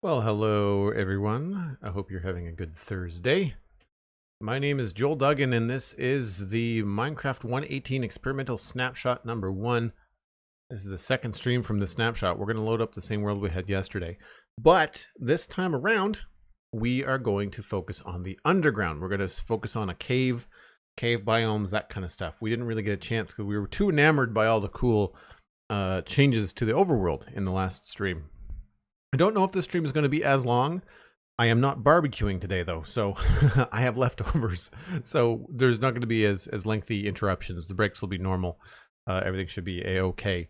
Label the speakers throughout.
Speaker 1: Well, hello everyone. I hope you're having a good Thursday. My name is Joel Duggan, and this is the Minecraft 1.18 experimental snapshot number 1. This is the second stream from the snapshot. We're going to load up the same world we had yesterday. But this time around, we are going to focus on the underground. We're going to focus on a cave biomes, that kind of stuff. We didn't really get a chance because we were too enamored by all the cool changes to the overworld in the last stream. I don't know if this stream is going to be as long. I am not barbecuing today, though, so I have leftovers. So there's not going to be as lengthy interruptions. The breaks will be normal. Everything should be a-okay.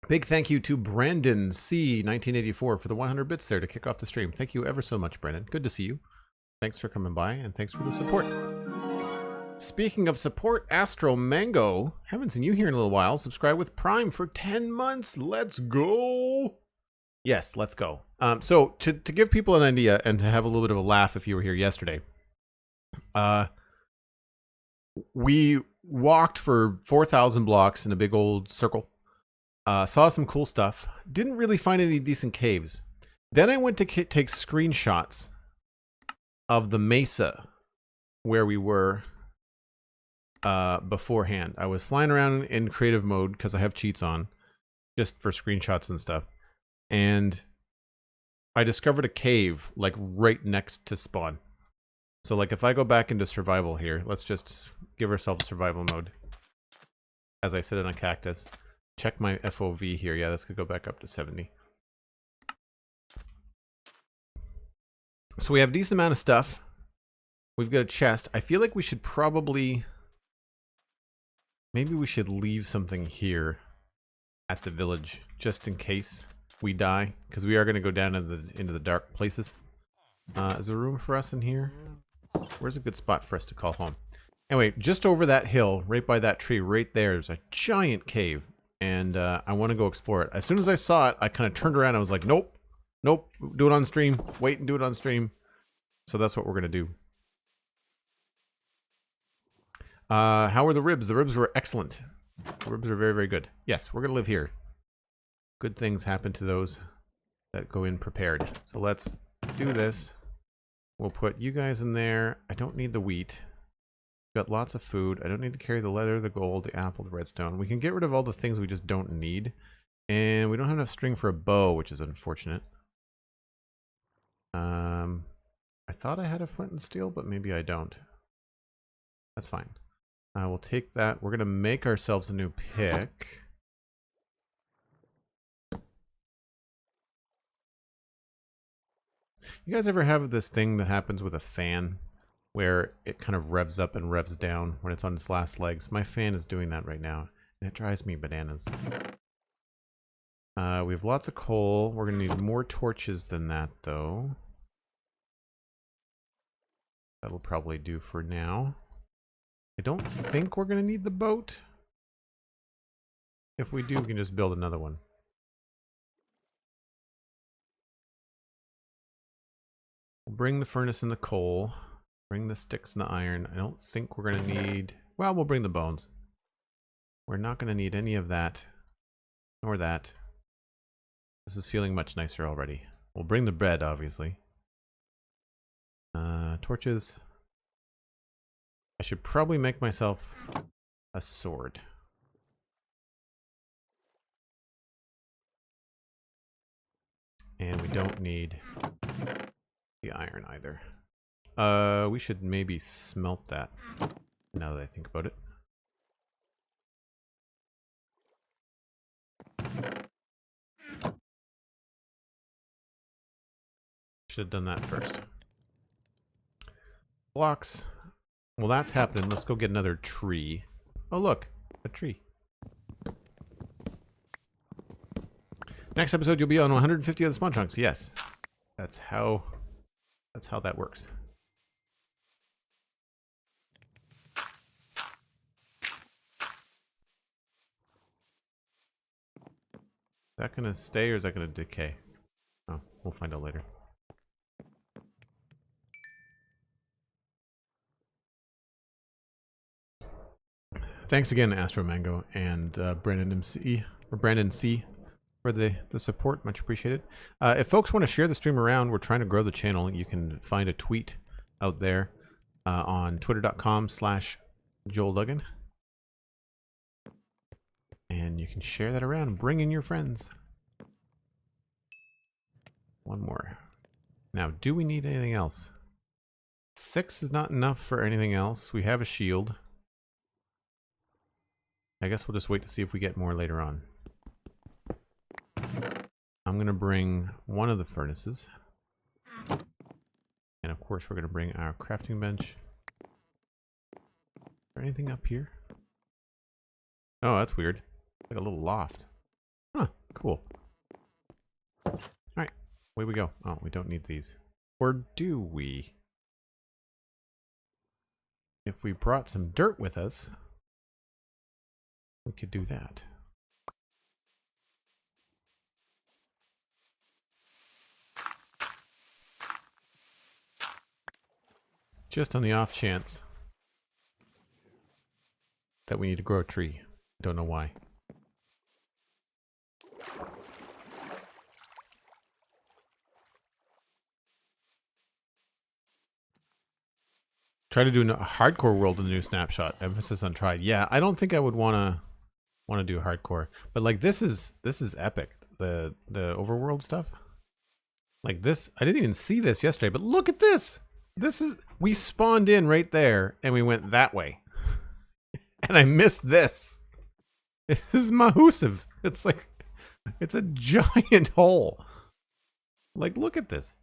Speaker 1: Big thank you to Brandon C. 1984 for the 100 bits there to kick off the stream. Thank you ever so much, Brandon. Good to see you. Thanks for coming by, and thanks for the support. Speaking of support, Astro Mango. Haven't seen you here in a little while. Subscribe with Prime for 10 months. Let's go! Yes, let's go. So to give people an idea and to have a little bit of a laugh if you were here yesterday, we walked for 4,000 blocks in a big old circle, saw some cool stuff, didn't really find any decent caves. Then I went to take screenshots of the mesa where we were beforehand. I was flying around in creative mode because I have cheats on, just for screenshots and stuff. And I discovered a cave like right next to spawn. So like if I go back into survival here, let's just give ourselves survival mode. As I sit on a cactus. Check my FOV here. Yeah, this could go back up to 70. So we have a decent amount of stuff. We've got a chest. I feel like we should probably... Maybe we should leave something here at the village just in case we die, because we are going to go down into the dark places. Is there room for us in here? Where's a good spot for us to call home? Anyway, just over that hill, right by that tree, right there's a giant cave, and I want to go explore it. As soon as I saw it, I kind of turned around and I was like, nope, nope, do it on stream. Wait and do it on stream. So that's what we're going to do. How were the ribs? The ribs were excellent. The ribs are very, very good. Yes, we're going to live here. Good things happen to those that go in prepared. So let's do this. We'll put you guys in there. I don't need the wheat. We've got lots of food. I don't need to carry the leather, the gold, the apple, the redstone. We can get rid of all the things we just don't need. And we don't have enough string for a bow, which is unfortunate. I thought I had a flint and steel, but maybe I don't. That's fine. We'll take that. We're going to make ourselves a new pick. You guys ever have this thing that happens with a fan where it kind of revs up and revs down when it's on its last legs? My fan is doing that right now, and it drives me bananas. We have lots of coal. We're going to need more torches than that, though. That'll probably do for now. I don't think we're going to need the boat. If we do, we can just build another one. We'll bring the furnace and the coal. Bring the sticks and the iron. I don't think we're going to need... Well, we'll bring the bones. We're not going to need any of that. Nor that. This is feeling much nicer already. We'll bring the bread, obviously. Torches. I should probably make myself a sword. And we don't need the iron either. We should maybe smelt that, now that I think about it. Should have done that first. Blocks. Well, that's happening. Let's go get another tree. Oh, look. A tree. Next episode, you'll be on 150 of the spawn chunks. Yes. That's how that works. Is that going to stay or is that going to decay? Oh, we'll find out later. Thanks again, Astro Mango and Brandon MC or Brandon C. for the support. Much appreciated. If folks want to share the stream around, we're trying to grow the channel. You can find a tweet out there on twitter.com/JoelDuggan. And you can share that around and bring in your friends. One more. Now, do we need anything else? 6 is not enough for anything else. We have a shield. I guess we'll just wait to see if we get more later on. I'm going to bring one of the furnaces. And of course, we're going to bring our crafting bench. Is there anything up here? Oh, that's weird. Like a little loft. Huh, cool. Alright, away we go. Oh, we don't need these. Or do we? If we brought some dirt with us, we could do that. Just on the off chance that we need to grow a tree. Don't know why. Try to do a hardcore world in the new snapshot. Emphasis on try. Yeah, I don't think I would want to do hardcore. But like this is epic. The overworld stuff. Like this, I didn't even see this yesterday, but look at this. We spawned in right there and we went that way. And I missed this. This is mahusive. It's like, it's a giant hole. Like, look at this.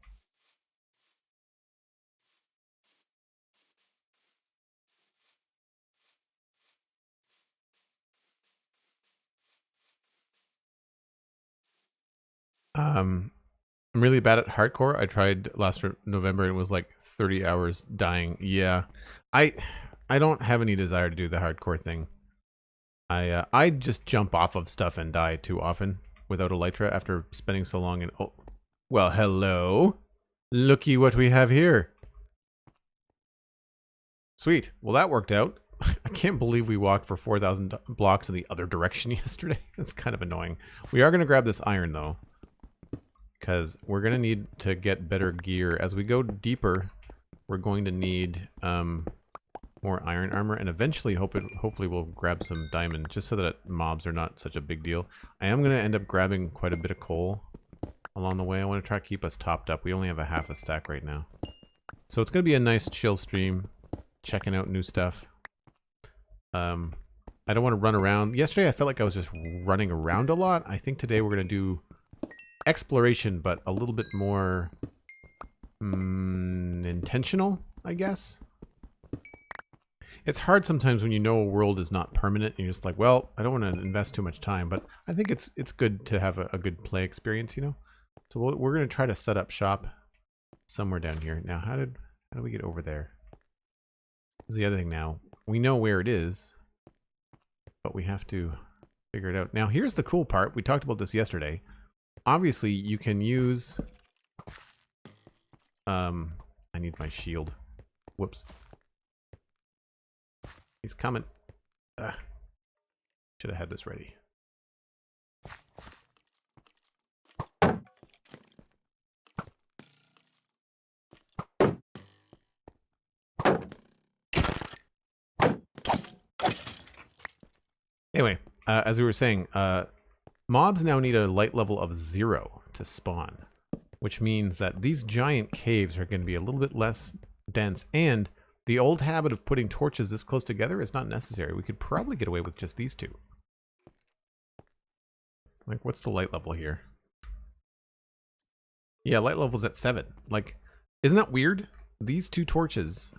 Speaker 1: I'm really bad at hardcore. I tried last November and it was like 30 hours dying. Yeah. I don't have any desire to do the hardcore thing. I just jump off of stuff and die too often without Elytra after spending so long in... Oh, well, hello. Looky what we have here. Sweet. Well, that worked out. I can't believe we walked for 4,000 blocks in the other direction yesterday. That's kind of annoying. We are going to grab this iron, though, because we're going to need to get better gear. As we go deeper, we're going to need more iron armor, and eventually hopefully we'll grab some diamond, just so that mobs are not such a big deal. I am going to end up grabbing quite a bit of coal along the way. I want to try to keep us topped up. We only have a half a stack right now. So it's going to be a nice chill stream, checking out new stuff. I don't want to run around. Yesterday I felt like I was just running around a lot. I think today we're going to do exploration, but a little bit more intentional, I guess. It's hard sometimes when you know a world is not permanent and you're just like, well, I don't want to invest too much time, but I think it's good to have a good play experience, you know? So we're going to try to set up shop somewhere down here. Now, how do we get over there? This is the other thing now. We know where it is, but we have to figure it out. Now, here's the cool part. We talked about this yesterday. Obviously, you can use... I need my shield. Whoops. He's coming. Should have had this ready. Anyway, as we were saying, mobs now need a light level of 0 to spawn, which means that these giant caves are going to be a little bit less dense, and the old habit of putting torches this close together is not necessary. We could probably get away with just these two. Like, what's the light level here? Yeah, light level's at 7. Like, isn't that weird? These two torches...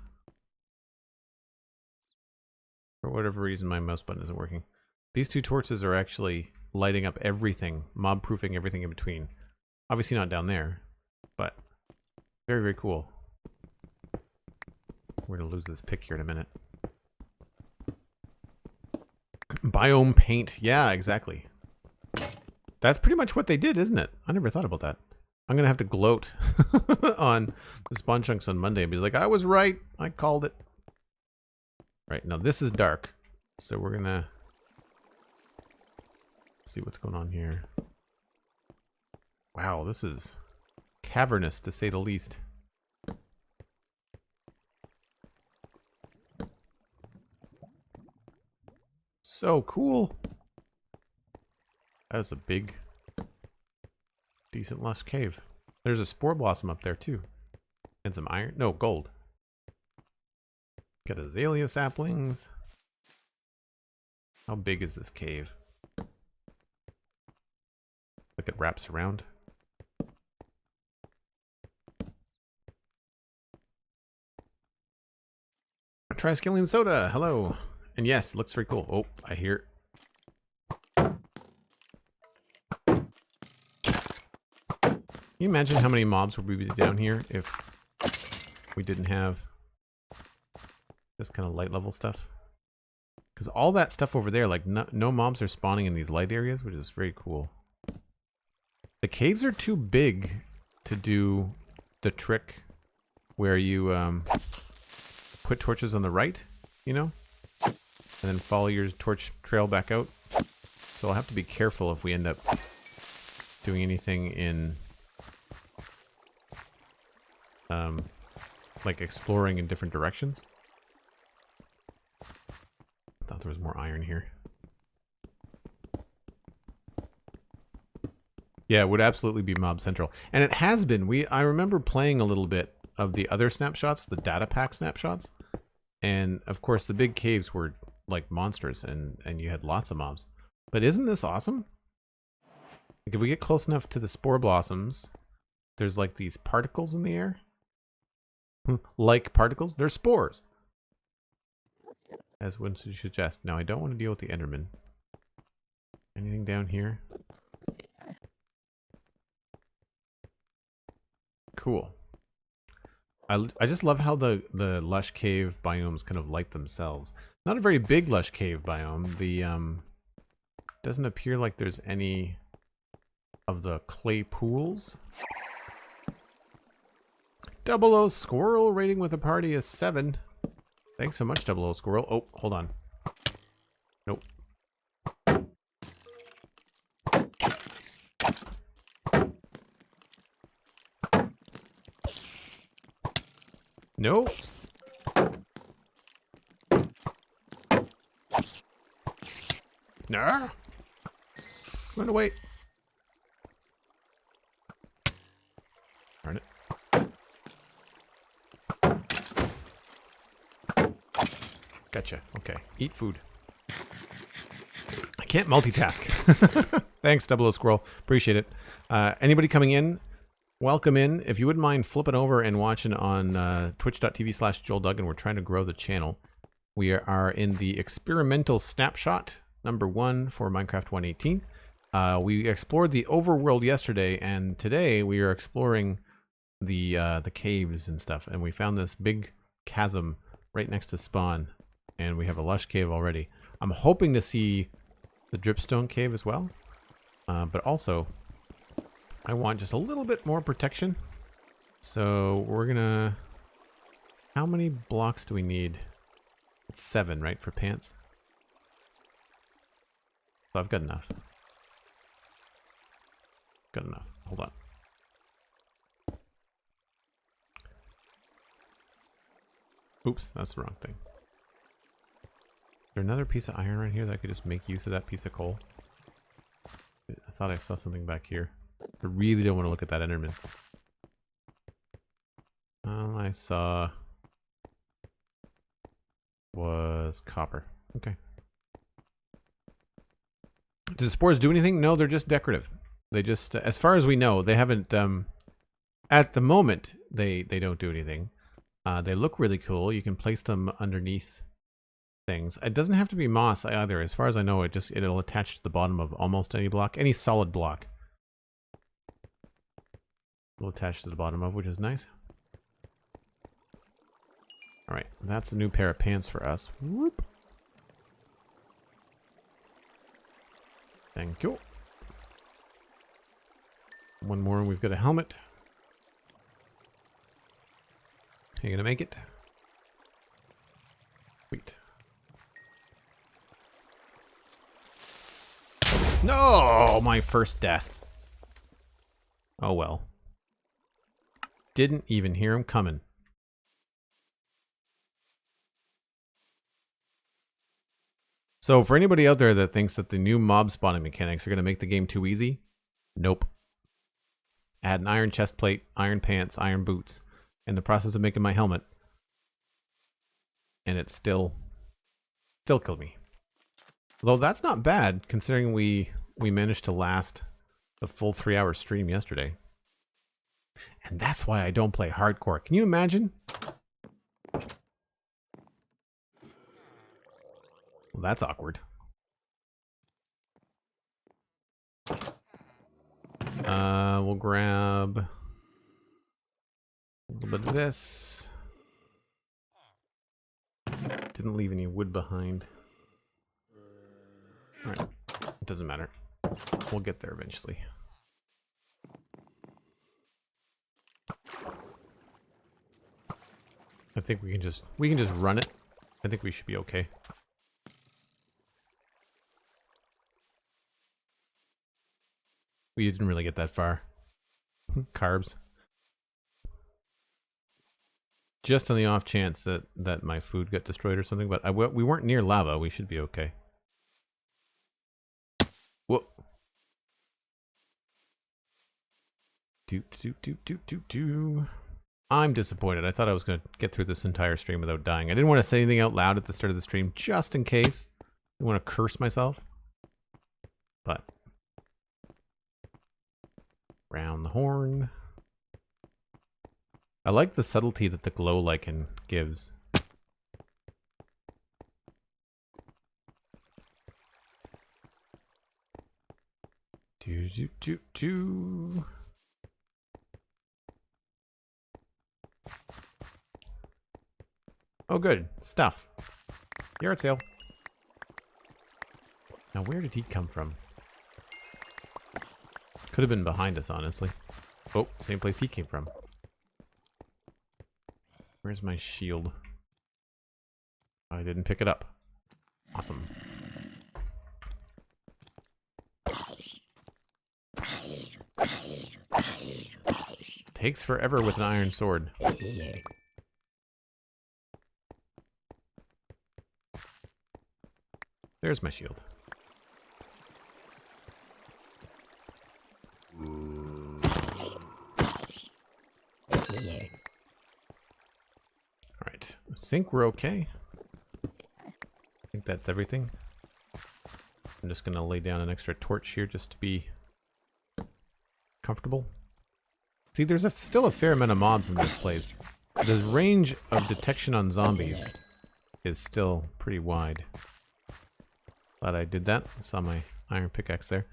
Speaker 1: For whatever reason, my mouse button isn't working. These two torches are actually lighting up everything, mob-proofing everything in between. Obviously not down there, but very, very cool. We're going to lose this pick here in a minute. Biome paint. Yeah, exactly. That's pretty much what they did, isn't it? I never thought about that. I'm going to have to gloat on the spawn chunks on Monday and be like, I was right. I called it. Right, now this is dark. So we're going to see what's going on here. Wow, this is cavernous to say the least. So cool. That is a big, decent lush cave. There's a spore blossom up there too. And some iron. No, gold. Got azalea saplings. How big is this cave? Look, it wraps around. Triskelion soda, hello. And yes, it looks very cool. Oh, I hear. Can you imagine how many mobs would be down here if we didn't have this kind of light level stuff? Because all that stuff over there, like no mobs are spawning in these light areas, which is very cool. The caves are too big to do the trick where you put torches on the right, you know? And then follow your torch trail back out. So I'll have to be careful if we end up doing anything in like exploring in different directions. I thought there was more iron here. Yeah, it would absolutely be mob central. And it has been. I remember playing a little bit of the other snapshots, the data pack snapshots. And of course the big caves were like monsters and you had lots of mobs. But isn't this awesome? Like if we get close enough to the spore blossoms, there's like these particles in the air. Like particles, they're spores. As one should suggest. Now I don't want to deal with the Enderman. Anything down here? Cool. I just love how the lush cave biomes kind of light themselves. Not a very big lush cave biome. The doesn't appear like there's any of the clay pools. 00 Squirrel rating with a party is 7. Thanks so much, 00 Squirrel. Oh, hold on. Nope. Nope. Nah. Run away. Darn it. Gotcha. Okay. Eat food. I can't multitask. Thanks, 00 Squirrel. Appreciate it. Anybody coming in? Welcome in. If you wouldn't mind flipping over and watching on twitch.tv/JoelDuggan, we're trying to grow the channel. We are in the experimental snapshot #1 for Minecraft 1.18. We explored the overworld yesterday, and today we are exploring the caves and stuff. And we found this big chasm right next to spawn, and we have a lush cave already. I'm hoping to see the Dripstone cave as well, but also I want just a little bit more protection. So we're gonna... How many blocks do we need? It's 7, right, for pants? So I've got enough. Got enough. Hold on. Oops, that's the wrong thing. Is there another piece of iron right here that I could just make use of that piece of coal? I thought I saw something back here. I really don't want to look at that Enderman. All I saw was copper. Okay. Do the spores do anything? No, they're just decorative. They just, as far as we know, they haven't, at the moment, they don't do anything. They look really cool. You can place them underneath things. It doesn't have to be moss either. As far as I know, it'll attach to the bottom of almost any block, any solid block. It'll attach to the bottom of, which is nice. All right, that's a new pair of pants for us. Whoop. Thank you. One more, and we've got a helmet. You gonna make it? Sweet. No, my first death. Oh well. Didn't even hear him coming. So for anybody out there that thinks that the new mob spawning mechanics are going to make the game too easy, nope. I had an iron chest plate, iron pants, iron boots in the process of making my helmet. And it still killed me. Although that's not bad considering we managed to last the full 3-hour stream yesterday. And that's why I don't play hardcore. Can you imagine? Well, that's awkward. We'll grab a little bit of this. Didn't leave any wood behind. Alright, it doesn't matter. We'll get there eventually. I think we can just run it. I think we should be okay. We didn't really get that far. Carbs. Just on the off chance that my food got destroyed or something, but we weren't near lava. We should be okay. Whoa. I'm disappointed. I thought I was going to get through this entire stream without dying. I didn't want to say anything out loud at the start of the stream, just in case. I didn't want to curse myself. But round the horn. I like the subtlety that the glow lichen gives. Oh, good. Stuff. Yard sale. Now, where did he come from? Could have been behind us, honestly. Oh, same place he came from. Where's my shield? I didn't pick it up. Awesome. Takes forever with an iron sword. There's my shield. Alright, I think we're okay. I think that's everything. I'm just gonna lay down an extra torch here just to be comfortable. See, there's still a fair amount of mobs in this place. The range of detection on zombies is still pretty wide. Glad I did that. I saw my iron pickaxe there.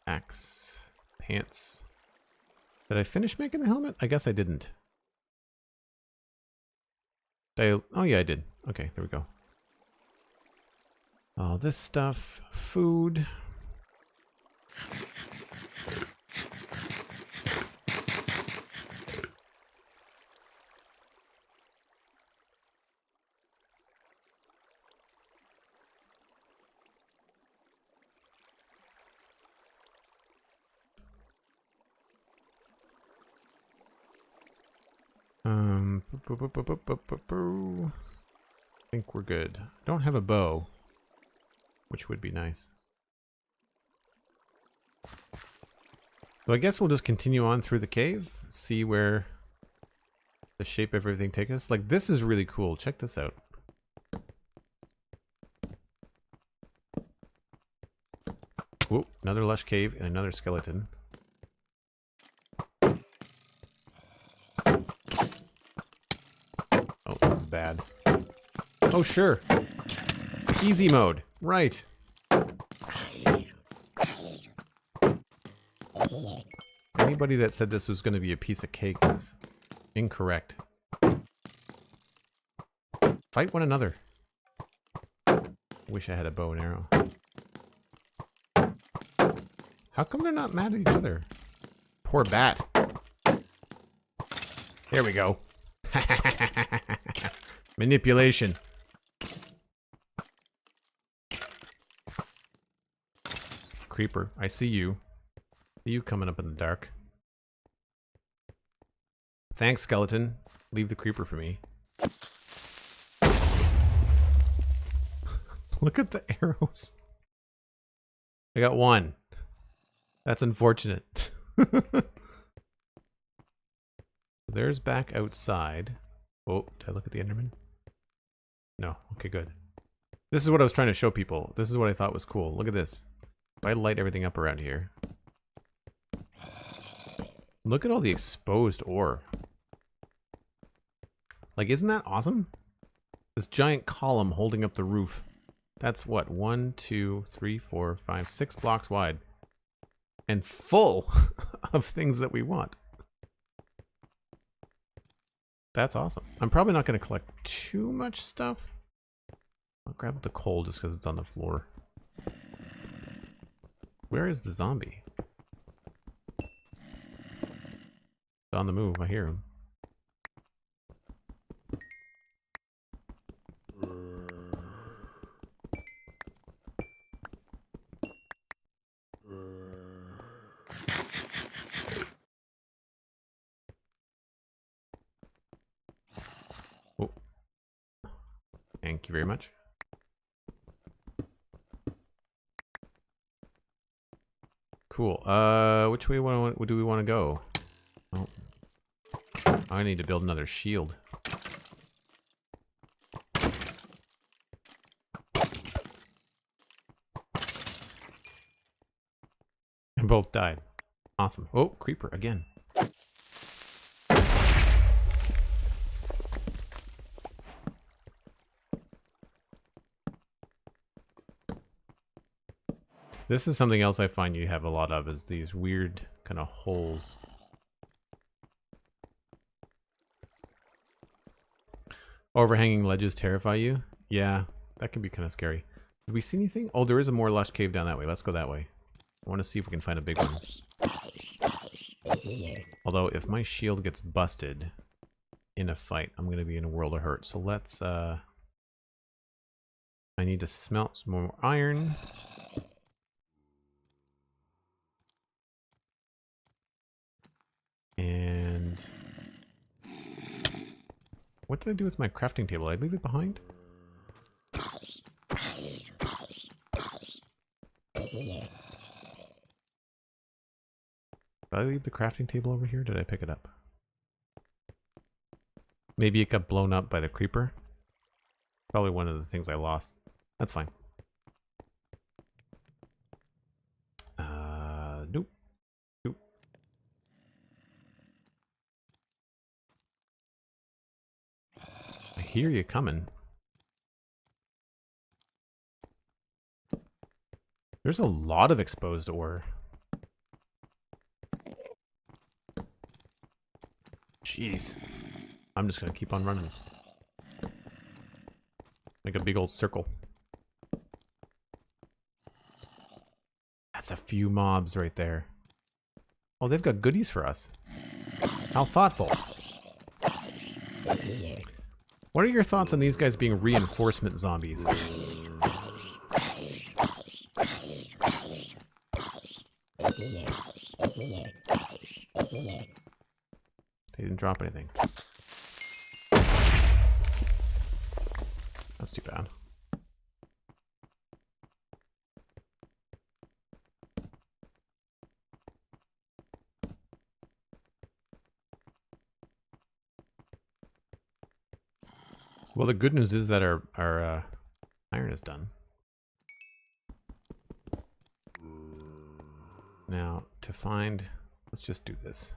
Speaker 1: Axe, pants. Did I finish making the helmet? I guess I didn't. Oh yeah, I did. Okay, there we go. All this stuff, food. I think we're good. I don't have a bow, which would be nice. So I guess we'll just continue on through the cave, see where the shape of everything takes us. Like, this is really cool. Check this out. Whoop, another lush cave and another skeleton. Oh, this is bad. Oh, sure. Easy mode. Right. Anybody that said this was going to be a piece of cake is incorrect. Fight one another. Wish I had a bow and arrow. How come they're not mad at each other? Poor bat. There we go. Manipulation. Creeper, I see you. You coming up in the dark. Thanks, skeleton. Leave the creeper for me. Look at the arrows. I got one. That's unfortunate. There's back outside. Oh, did I look at the Enderman? No. Okay, good. This is what I was trying to show people. This is what I thought was cool. Look at this. If I light everything up around here. Look at all the exposed ore. Like, isn't that awesome? This giant column holding up the roof. That's what? 1, 2, 3, 4, 5, 6 blocks wide. And full of things that we want. That's awesome. I'm probably not going to collect too much stuff. I'll grab the coal just because it's on the floor. Where is the zombie? It's on the move. I hear him. Oh. Thank you very much. Cool. Which way do we want to go? Oh. I need to build another shield. And both died. Awesome. Oh, creeper again. This is something else I find you have a lot of, is these weird kind of holes. Overhanging ledges terrify you? Yeah, that can be kind of scary. Did we see anything? Oh, there is a more lush cave down that way. Let's go that way. I want to see if we can find a big one. Although, if my shield gets busted in a fight, I'm going to be in a world of hurt. So let's, I need to smelt some more iron. And what did I do with my crafting table? Did I leave it behind? Did I leave the crafting table over here? Did I pick it up? Maybe it got blown up by the creeper. Probably one of the things I lost. That's fine. Nope. Nope. I hear you coming. There's a lot of exposed ore. Jeez. I'm just gonna keep on running. Make a big old circle. That's a few mobs right there. Oh, they've got goodies for us. How thoughtful. What are your thoughts on these guys being reinforcement zombies? They didn't drop anything. That's too bad. Well, the good news is that our iron is done. Now, to find... Let's just do this.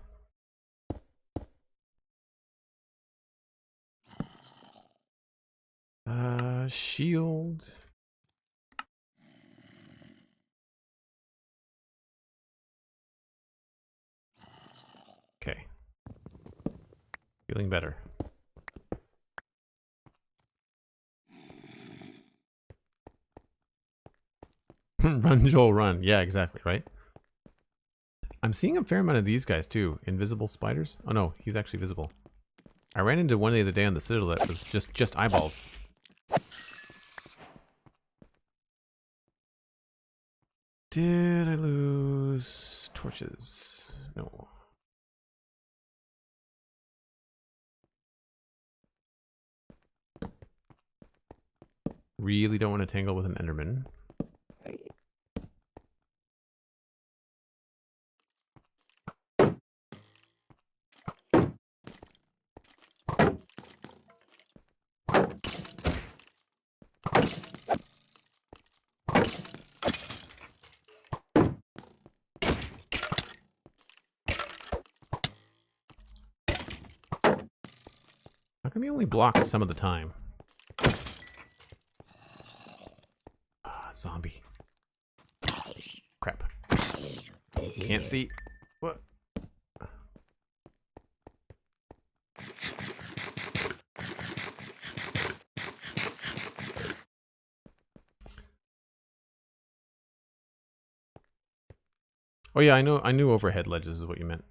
Speaker 1: Shield. Okay. Feeling better. Run, Joel, run. Yeah, exactly, right? I'm seeing a fair amount of these guys, too. Invisible spiders? Oh, no, he's actually visible. I ran into one the other day on the Citadel that was just eyeballs. Did I lose torches? No. Really don't want to tangle with an Enderman. How come he only blocks some of the time? Ah, zombie. Crap. Can't see. What? Oh yeah, I knew overhead ledges is what you meant.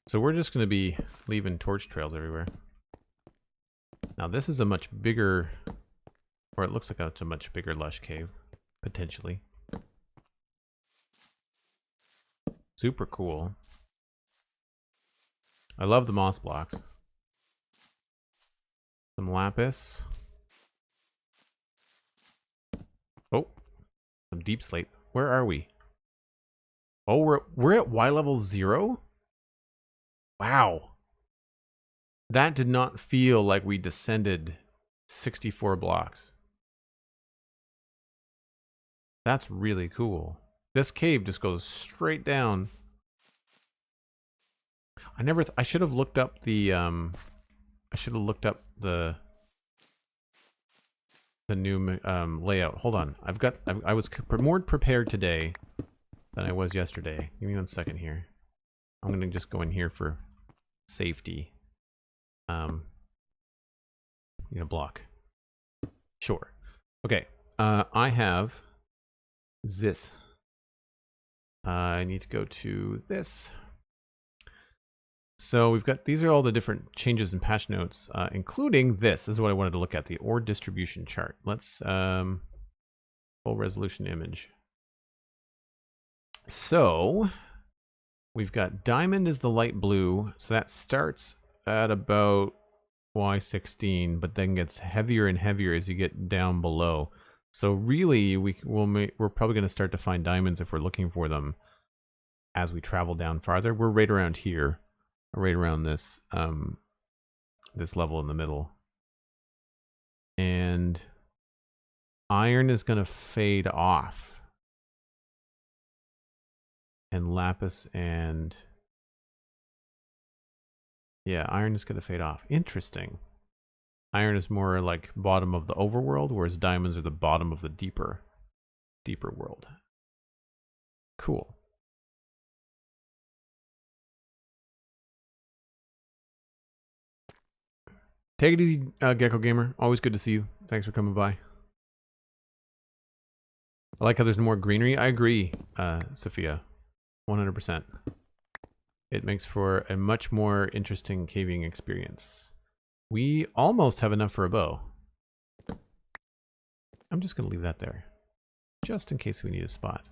Speaker 1: So we're just gonna be leaving torch trails everywhere. Now this is a much bigger, or it looks like it's a much bigger lush cave, potentially. Super cool. I love the moss blocks. Some lapis. Oh, some deep slate. Where are we? Oh, we're at Y level 0? Wow. That did not feel like we descended 64 blocks. That's really cool. This cave just goes straight down. I should have looked up the new layout. Hold on. I was more prepared today than I was yesterday. Give me 1 second here. I'm going to just go in here for safety. Need a block. Sure. Okay. I have this. I need to go to this. So we've got, these are all the different changes in patch notes, including this. This is what I wanted to look at, the ore distribution chart. Let's, full resolution image. So we've got diamond is the light blue. So that starts at about Y16, but then gets heavier and heavier as you get down below. So really, we're probably going to start to find diamonds if we're looking for them as we travel down farther. We're right around here, right around this this level in the middle. And iron is going to fade off, and lapis and yeah, iron is going to fade off. Interesting. Iron is more like bottom of the overworld, whereas diamonds are the bottom of the deeper world. Cool. Take it easy, Gecko Gamer. Always good to see you. Thanks for coming by. I like how there's more greenery. I agree, Sophia. 100%. It makes for a much more interesting caving experience. We almost have enough for a bow. I'm just going to leave that there, just in case we need a spot.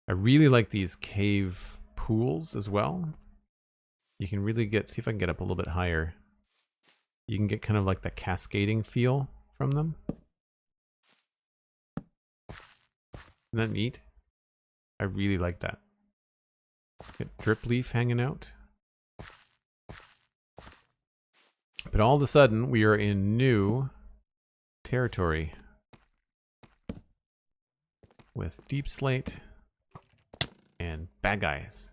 Speaker 1: I really like these cave pools as well. You can really see if I can get up a little bit higher. You can get kind of like the cascading feel from them. Isn't that neat? I really like that. Get drip leaf hanging out. But all of a sudden, we are in new territory with deep slate and bad guys.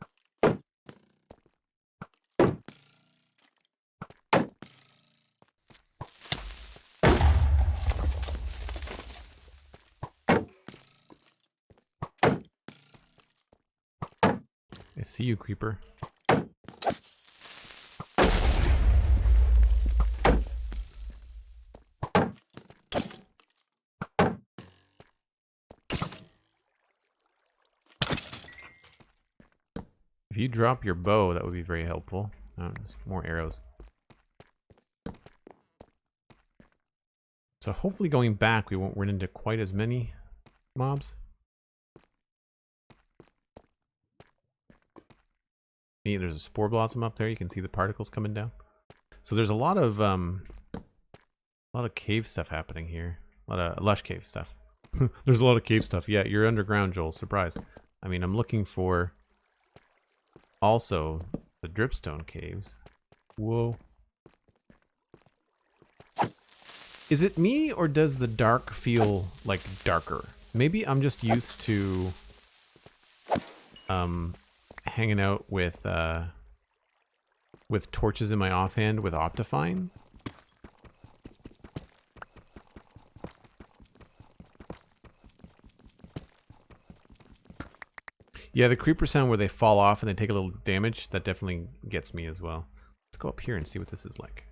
Speaker 1: I see you, creeper. If you drop your bow, that would be very helpful. More arrows. So hopefully going back, we won't run into quite as many mobs. Neat, there's a spore blossom up there. You can see the particles coming down. So there's a lot of cave stuff happening here. A lot of lush cave stuff. There's a lot of cave stuff. Yeah, you're underground, Joel. Surprise. I mean, I'm looking for also the Dripstone caves. Whoa. Is it me, or does the dark feel like darker? Maybe I'm just used to hanging out with torches in my offhand with Optifine. Yeah, the creeper sound where they fall off and they take a little damage, that definitely gets me as well. Let's go up here and see what this is like.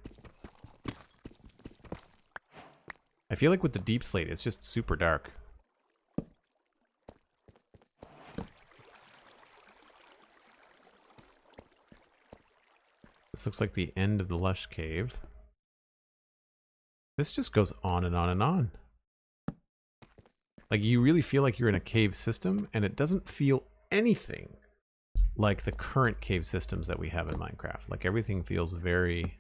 Speaker 1: I feel like with the deep slate, it's just super dark. This looks like the end of the Lush cave. This just goes on and on and on. Like, you really feel like you're in a cave system, and it doesn't feel anything like the current cave systems that we have in Minecraft. Like, everything feels very,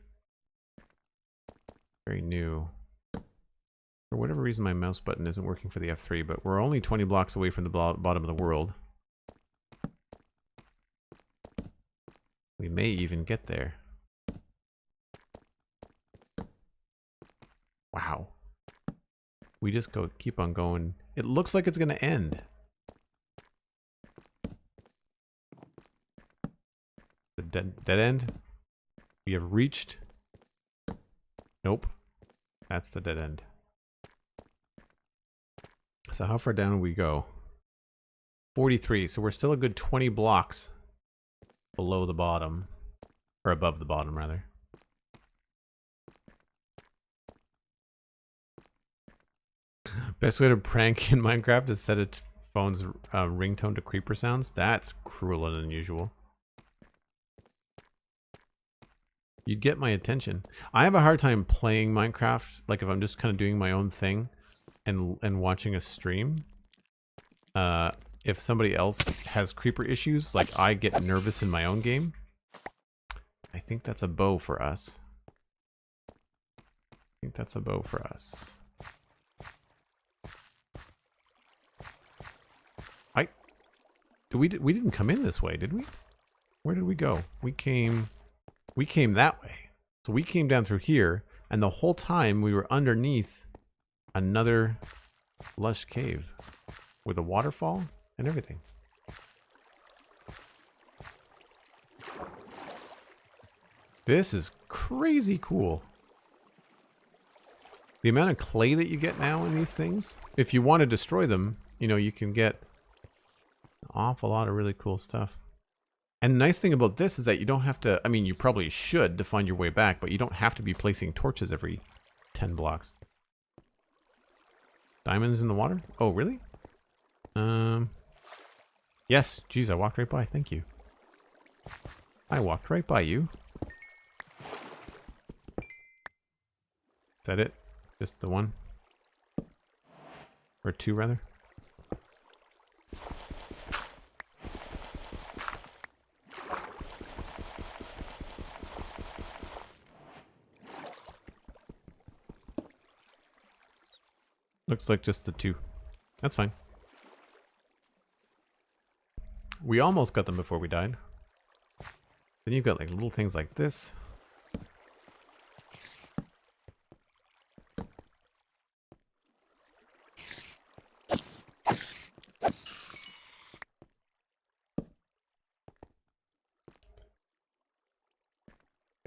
Speaker 1: very new. For whatever reason, my mouse button isn't working for the F3, but we're only 20 blocks away from the bottom of the world. We may even get there. Wow. We just keep on going. It looks like it's going to end. The dead end? We have reached. Nope. That's the dead end. So how far down do we go? 43. So we're still a good 20 blocks below the bottom. Or above the bottom, rather. Best way to prank in Minecraft is set a phone's ringtone to creeper sounds. That's cruel and unusual. You'd get my attention. I have a hard time playing Minecraft, like if I'm just kind of doing my own thing and watching a stream. If somebody else has creeper issues, like I get nervous in my own game. I think that's a bow for us. I think that's a bow for us. We didn't come in this way, did we? Where did we go? We came that way. So we came down through here, and the whole time we were underneath another lush cave with a waterfall and everything. This is crazy cool. The amount of clay that you get now in these things, if you want to destroy them, you know, you can get an awful lot of really cool stuff. And the nice thing about this is that you don't have to, I mean, you probably should to find your way back, but you don't have to be placing torches every 10 blocks. Diamonds in the water? Oh, really? Yes, geez, I walked right by. Thank you. I walked right by you. Is that it? Just the one? Or two, rather? Looks like just the two. That's fine. We almost got them before we died. Then you've got like little things like this.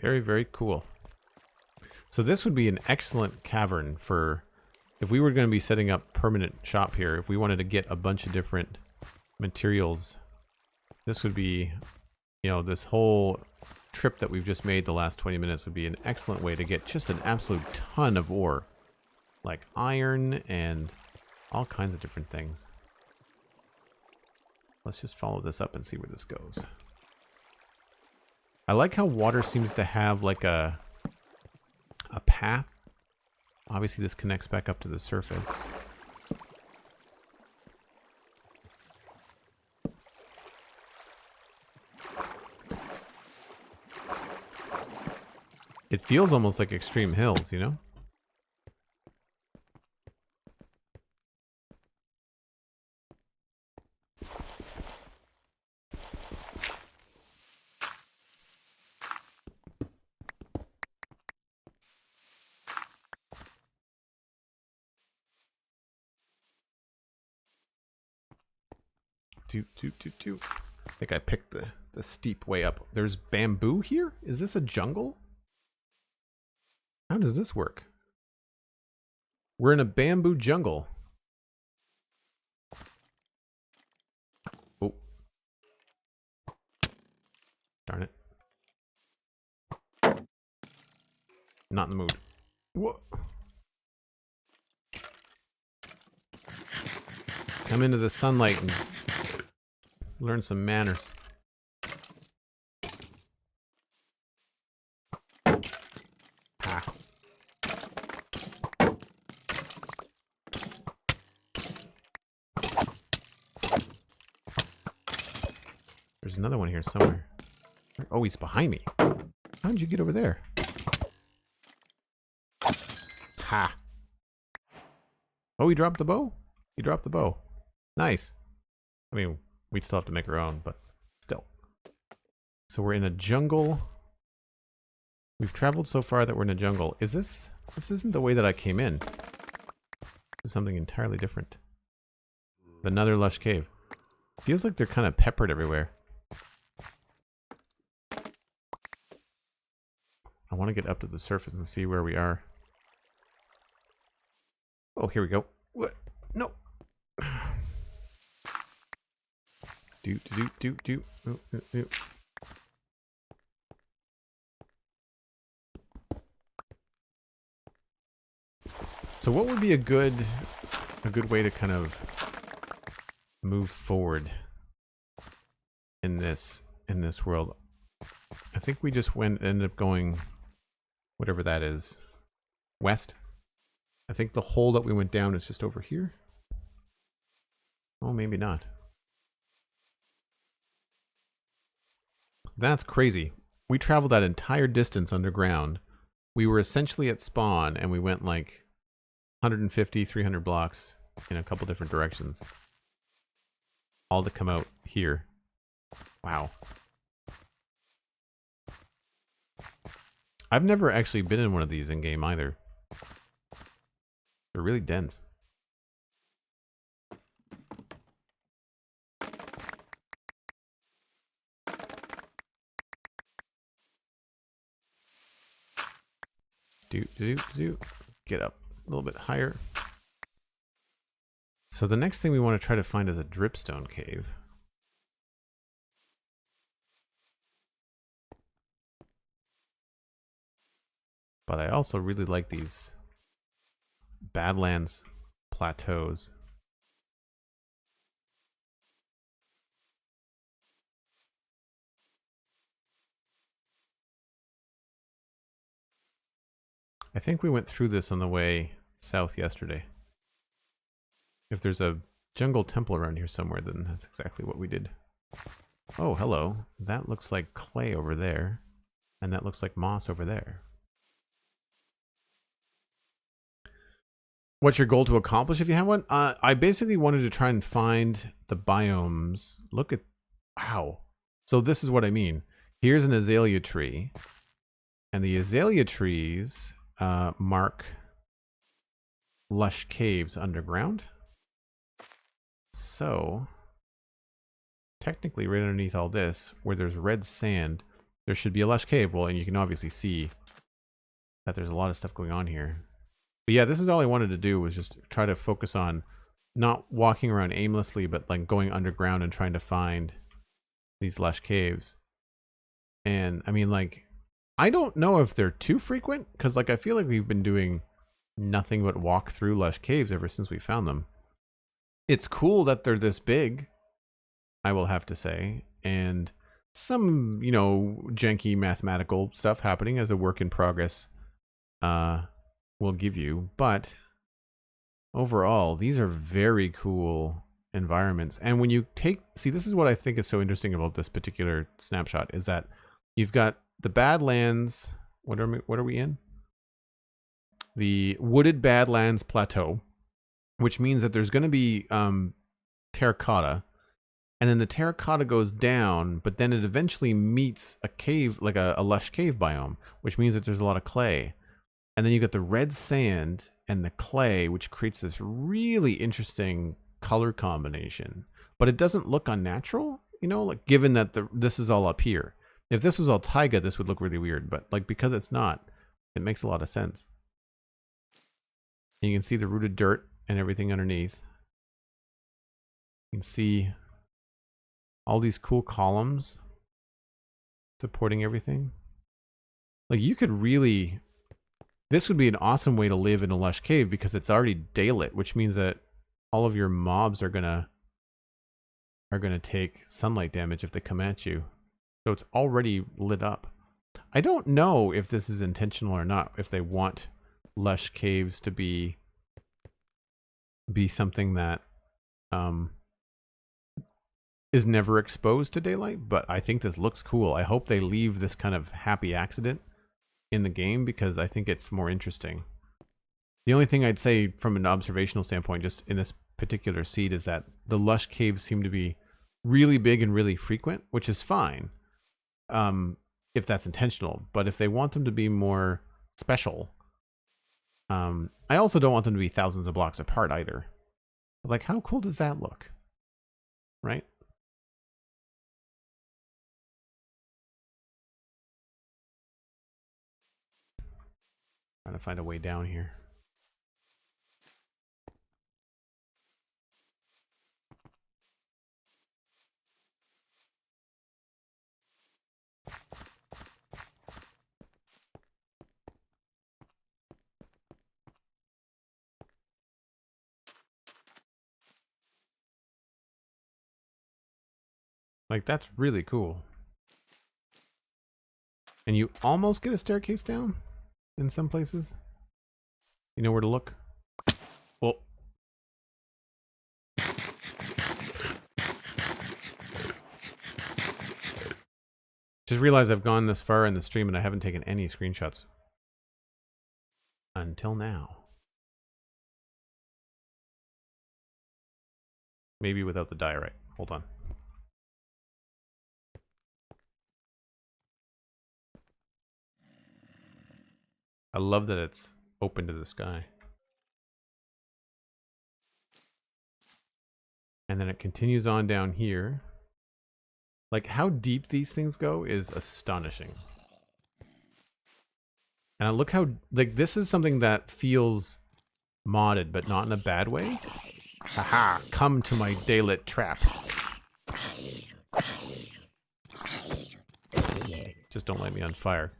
Speaker 1: Very, very cool. So this would be an excellent cavern for... If we were going to be setting up permanent shop here, if we wanted to get a bunch of different materials, this would be, you know, this whole trip that we've just made the last 20 minutes would be an excellent way to get just an absolute ton of ore. Like iron and all kinds of different things. Let's just follow this up and see where this goes. I like how water seems to have like a path Obviously this connects back up to the surface. It feels almost like extreme hills, you know? I think I picked the steep way up. There's bamboo here? Is this a jungle? How does this work? We're in a bamboo jungle. Oh. Darn it. Not in the mood. What? Come into the sunlight and learn some manners. Ah. There's another one here somewhere. Oh, he's behind me. How did you get over there? Ha. Oh, he dropped the bow? He dropped the bow. Nice. I mean, we'd still have to make our own, but still. So we're in a jungle. We've traveled so far that we're in a jungle. Is this... This isn't the way that I came in. This is something entirely different. Another lush cave. Feels like they're kind of peppered everywhere. I want to get up to the surface and see where we are. Oh, here we go. What? No. Do. Ooh. So what would be a good way to kind of move forward in this world? I think we just ended up going whatever that is. West. I think the hole that we went down is just over here. Oh, maybe not. That's crazy. We traveled that entire distance underground. We were essentially at spawn and we went like 150, 300 blocks in a couple different directions. All to come out here. Wow. I've never actually been in one of these in game either. They're really dense. Get up a little bit higher. So the next thing we want to try to find is a dripstone cave. But I also really like these Badlands plateaus. I think we went through this on the way south yesterday. If there's a jungle temple around here somewhere, then that's exactly what we did. Oh, hello. That looks like clay over there. And that looks like moss over there. What's your goal to accomplish if you have one? I basically wanted to try and find the biomes. Look at... Wow. So this is what I mean. Here's an azalea tree. And the azalea trees mark lush caves underground. So, technically right underneath all this, where there's red sand, there should be a lush cave. Well, and you can obviously see that there's a lot of stuff going on here. But yeah, this is all I wanted to do, was just try to focus on not walking around aimlessly, but like going underground and trying to find these lush caves. And I mean, like, I don't know if they're too frequent, because like I feel like we've been doing nothing but walk through lush caves ever since we found them. It's cool that they're this big, I will have to say, and some, you know, janky mathematical stuff happening as a work in progress will give you, but overall, these are very cool environments. And when you see, this is what I think is so interesting about this particular snapshot is that you've got the Badlands. What are we in? The wooded Badlands Plateau, which means that there's going to be terracotta, and then the terracotta goes down, but then it eventually meets a cave, like a lush cave biome, which means that there's a lot of clay. And then you got the red sand and the clay, which creates this really interesting color combination. But it doesn't look unnatural, you know, like given that this is all up here. If this was all taiga, this would look really weird. But like because it's not, it makes a lot of sense. And you can see the rooted dirt and everything underneath. You can see all these cool columns supporting everything. Like you could really, this would be an awesome way to live in a lush cave because it's already daylit, which means that all of your mobs are gonna take sunlight damage if they come at you. So it's already lit up. I don't know if this is intentional or not, if they want lush caves to be something that is never exposed to daylight, but I think this looks cool. I hope they leave this kind of happy accident in the game because I think it's more interesting. The only thing I'd say from an observational standpoint, just in this particular seed, is that the lush caves seem to be really big and really frequent, which is fine if that's intentional. But if they want them to be more special, I also don't want them to be thousands of blocks apart either. Like, how cool does that look? Right? Trying to find a way down here. Like, that's really cool. And you almost get a staircase down in some places. You know where to look? Well, just realized I've gone this far in the stream and I haven't taken any screenshots until now. Maybe without the diorite. Hold on. I love that it's open to the sky. And then it continues on down here. Like, how deep these things go is astonishing. And look how, like, this is something that feels modded, but not in a bad way. Haha, come to my daylit trap. Just don't light me on fire.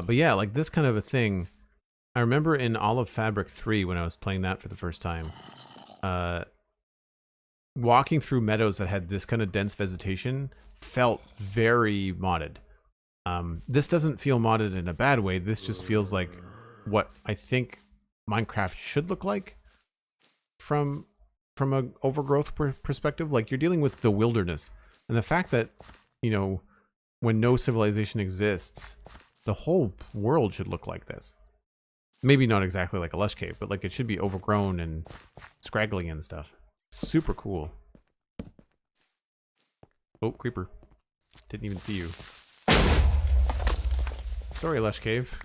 Speaker 1: But yeah, like this kind of a thing. I remember in Olive Fabric 3 when I was playing that for the first time, walking through meadows that had this kind of dense vegetation felt very modded. This doesn't feel modded in a bad way. This just feels like what I think Minecraft should look like from an overgrowth perspective. Like, you're dealing with the wilderness, and the fact that, you know, when no civilization exists, the whole world should look like this. Maybe not exactly like a lush cave, but like it should be overgrown and scraggly and stuff. Super cool. Oh, creeper. Didn't even see you. Sorry, lush cave.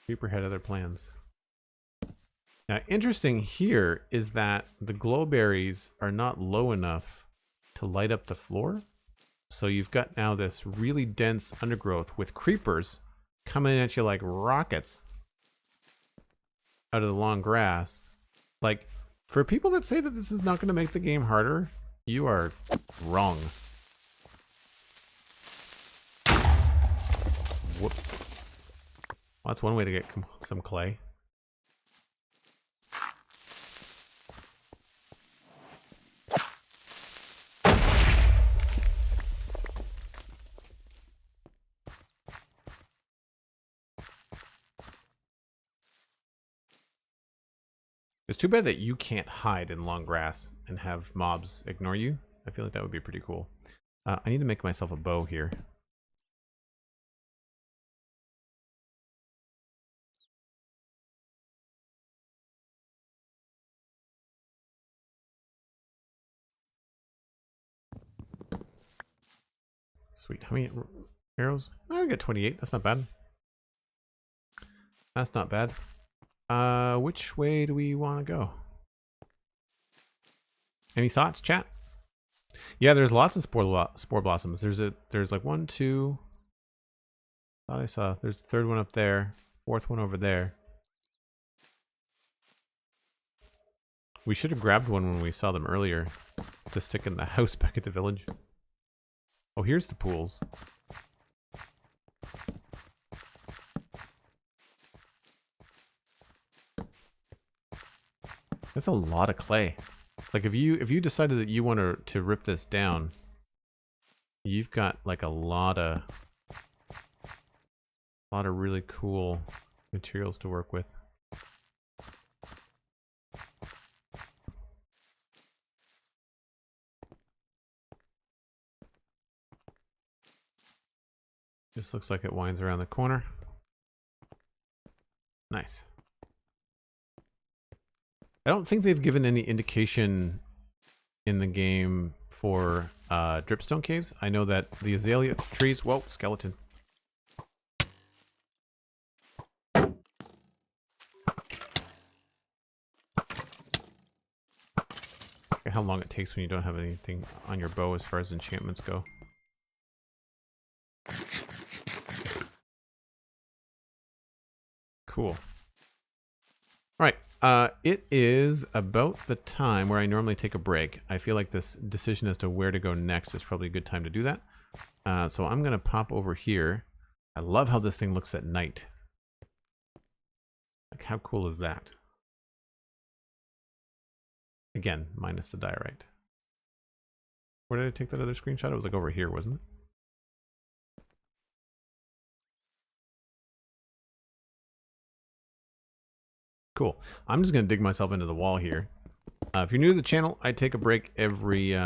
Speaker 1: Creeper had other plans. Now, interesting here is that the glowberries are not low enough to light up the floor. So you've got now this really dense undergrowth with creepers coming at you like rockets out of the long grass. Like, for people that say that this is not going to make the game harder, you are wrong. Whoops. Well, that's one way to get some clay. It's too bad that you can't hide in long grass and have mobs ignore you. I feel like that would be pretty cool. I need to make myself a bow here. Sweet. How many arrows? Oh, I got 28. That's not bad. That's not bad. Which way do we want to go? Any thoughts, chat? Yeah, there's lots of spore blossoms. There's like 1, 2. Thought I saw. There's the third one up there. Fourth one over there. We should have grabbed one when we saw them earlier to stick in the house back at the village. Oh, here's the pools. That's a lot of clay. Like if you decided that you want to rip this down, you've got like a lot of really cool materials to work with. This looks like it winds around the corner. Nice. I don't think they've given any indication in the game for dripstone caves. I know that the azalea trees... Whoa, skeleton. Okay, how long it takes when you don't have anything on your bow as far as enchantments go. Cool. Alright, it is about the time where I normally take a break. I feel like this decision as to where to go next is probably a good time to do that. So I'm going to pop over here. I love how this thing looks at night. Like, how cool is that? Again, minus the diorite. Where did I take that other screenshot? It was like over here, wasn't it? Cool. I'm just going to dig myself into the wall here. If you're new to the channel, I take a break every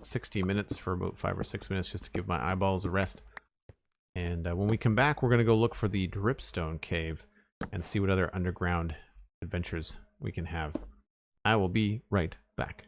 Speaker 1: 60 minutes for about 5 or 6 minutes just to give my eyeballs a rest. And when we come back, we're going to go look for the Dripstone cave and see what other underground adventures we can have. I will be right back.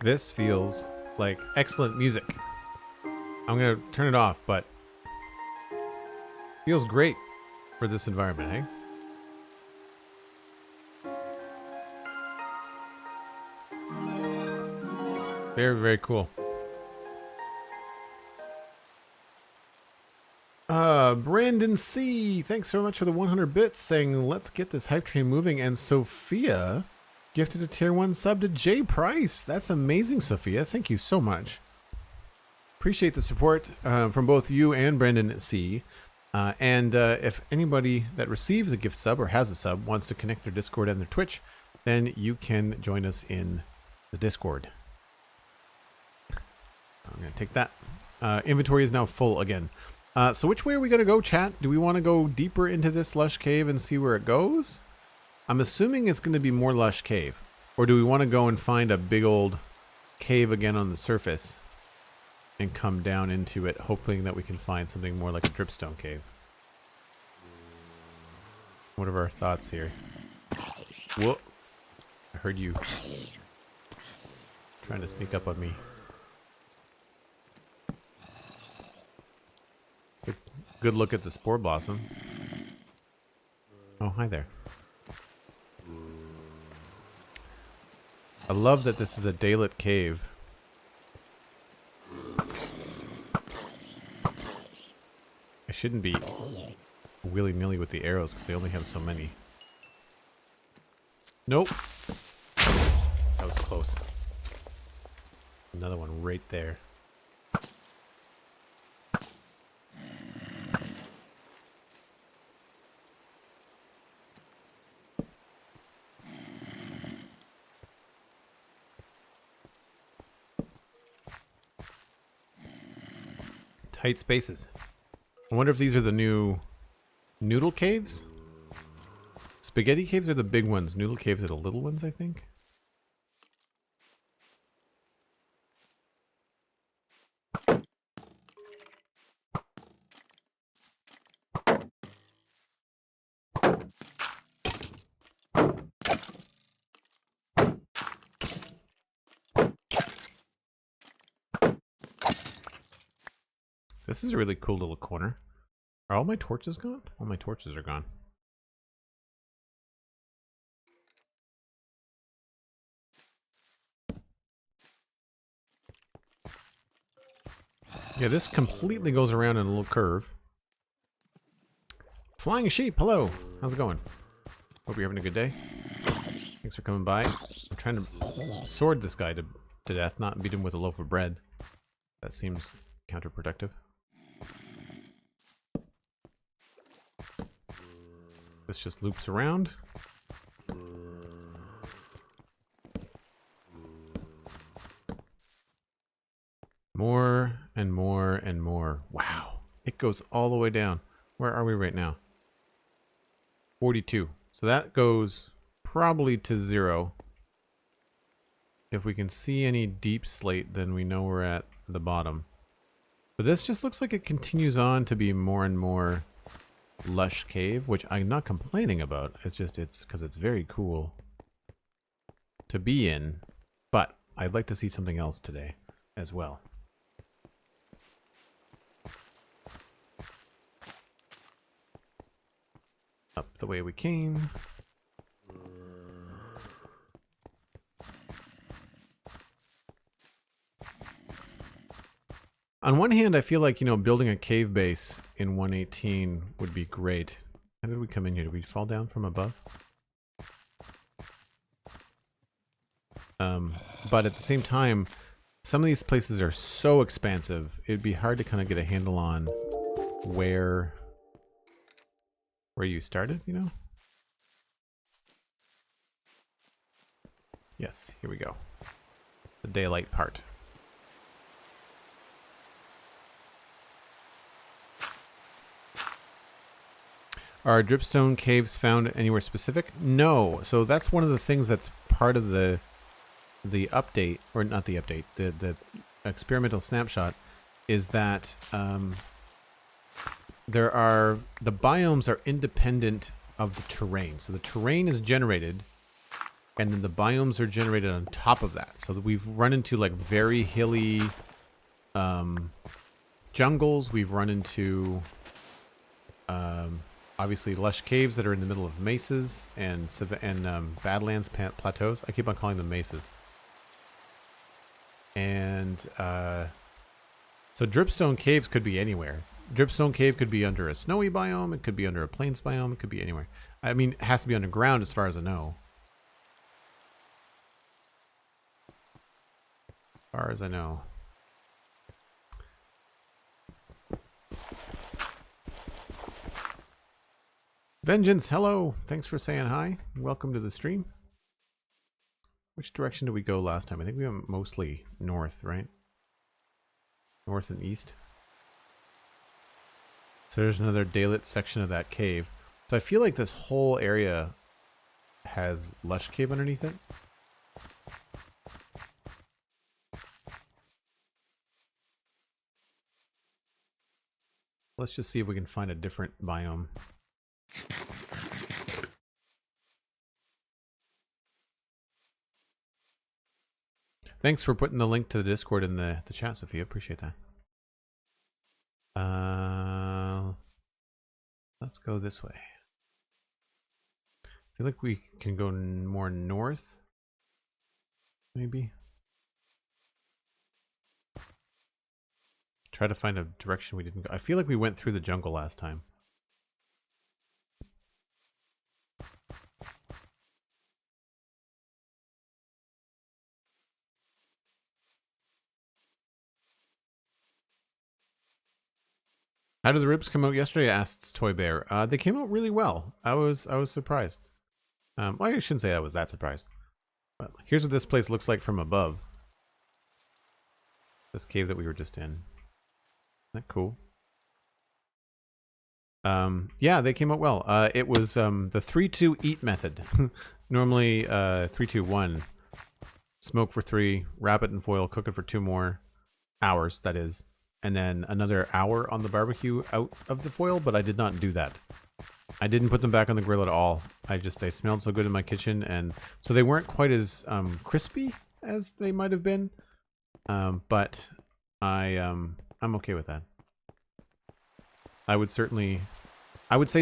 Speaker 1: This feels like excellent music. I'm going to turn it off, but feels great for this environment, eh? Very, very cool. Brandon C, thanks so much for the 100 bits, saying let's get this hype train moving. And Sophia gifted a tier 1 sub to J Price. That's amazing, Sophia. Thank you so much. Appreciate the support from both you and Brandon C. If anybody that receives a gift sub or has a sub wants to connect their Discord and their Twitch, then you can join us in the Discord. I'm going to take that. Inventory is now full again. So which way are we going to go, chat? Do we want to go deeper into this Lush cave and see where it goes? I'm assuming it's going to be more Lush cave. Or do we want to go and find a big old cave again on the surface and come down into it, hoping that we can find something more like a dripstone cave? What are our thoughts here? Whoa. I heard you trying to sneak up on me. Good look at the spore blossom. Oh, hi there. I love that this is a daylit cave. I shouldn't be willy-nilly with the arrows because they only have so many. Nope. That was close. Another one right there. Tight spaces. I wonder if these are the new noodle caves? Spaghetti caves are the big ones. Noodle caves are the little ones, I think. This is a really cool little corner. Are all my torches gone? All my torches are gone. Yeah, this completely goes around in a little curve. Flying sheep, hello. How's it going? Hope you're having a good day. Thanks for coming by. I'm trying to sword this guy to death, not beat him with a loaf of bread. That seems counterproductive. This just loops around. More and more and more. Wow. It goes all the way down. Where are we right now? 42. So that goes probably to 0. If we can see any deep slate, then we know we're at the bottom. But this just looks like it continues on to be more and more lush cave, which I'm not complaining about. It's just, it's because it's very cool to be in. But I'd like to see something else today as well. Up the way we came. On one hand, I feel like, you know, building a cave base in 118 would be great. How did we come in here? Did we fall down from above? But at the same time, some of these places are so expansive, it'd be hard to kind of get a handle on where you started, you know? Yes, here we go. The daylight part. Are dripstone caves found anywhere specific? No. So that's one of the things that's part of the update, or not the update, the experimental snapshot, is that the biomes are independent of the terrain. So the terrain is generated and then the biomes are generated on top of that. So that we've run into like very hilly jungles. We've run into obviously lush caves that are in the middle of mesas and badlands plateaus. I keep on calling them mesas. And so Dripstone caves could be anywhere. Dripstone cave could be under a snowy biome. It could be under a plains biome. It could be anywhere. I mean, it has to be underground as far as I know. As far as I know. Vengeance, hello. Thanks for saying hi. Welcome to the stream. Which direction did we go last time? I think we went mostly north, right? North and east. So there's another daylit section of that cave. So I feel like this whole area has lush cave underneath it. Let's just see if we can find a different biome. Thanks for putting the link to the Discord in the chat, Sophia. Appreciate that. Let's go this way. I feel like we can go more north. Maybe. Try to find a direction we didn't go. I feel like we went through the jungle last time. How did the ribs come out yesterday? Asked Toy Bear. They came out really well. I was surprised. Well, I shouldn't say I was that surprised. But here's what this place looks like from above. This cave that we were just in. Isn't that cool? Yeah, they came out well. It was the 3-2 eat method. Normally 3-2-1. Smoke for 3, wrap it in foil, cook it for 2 more hours, that is. And then another hour on the barbecue out of the foil, but I did not do that. I didn't put them back on the grill at all. They smelled so good in my kitchen, and so they weren't quite as crispy as they might have been. But I'm okay with that. I would say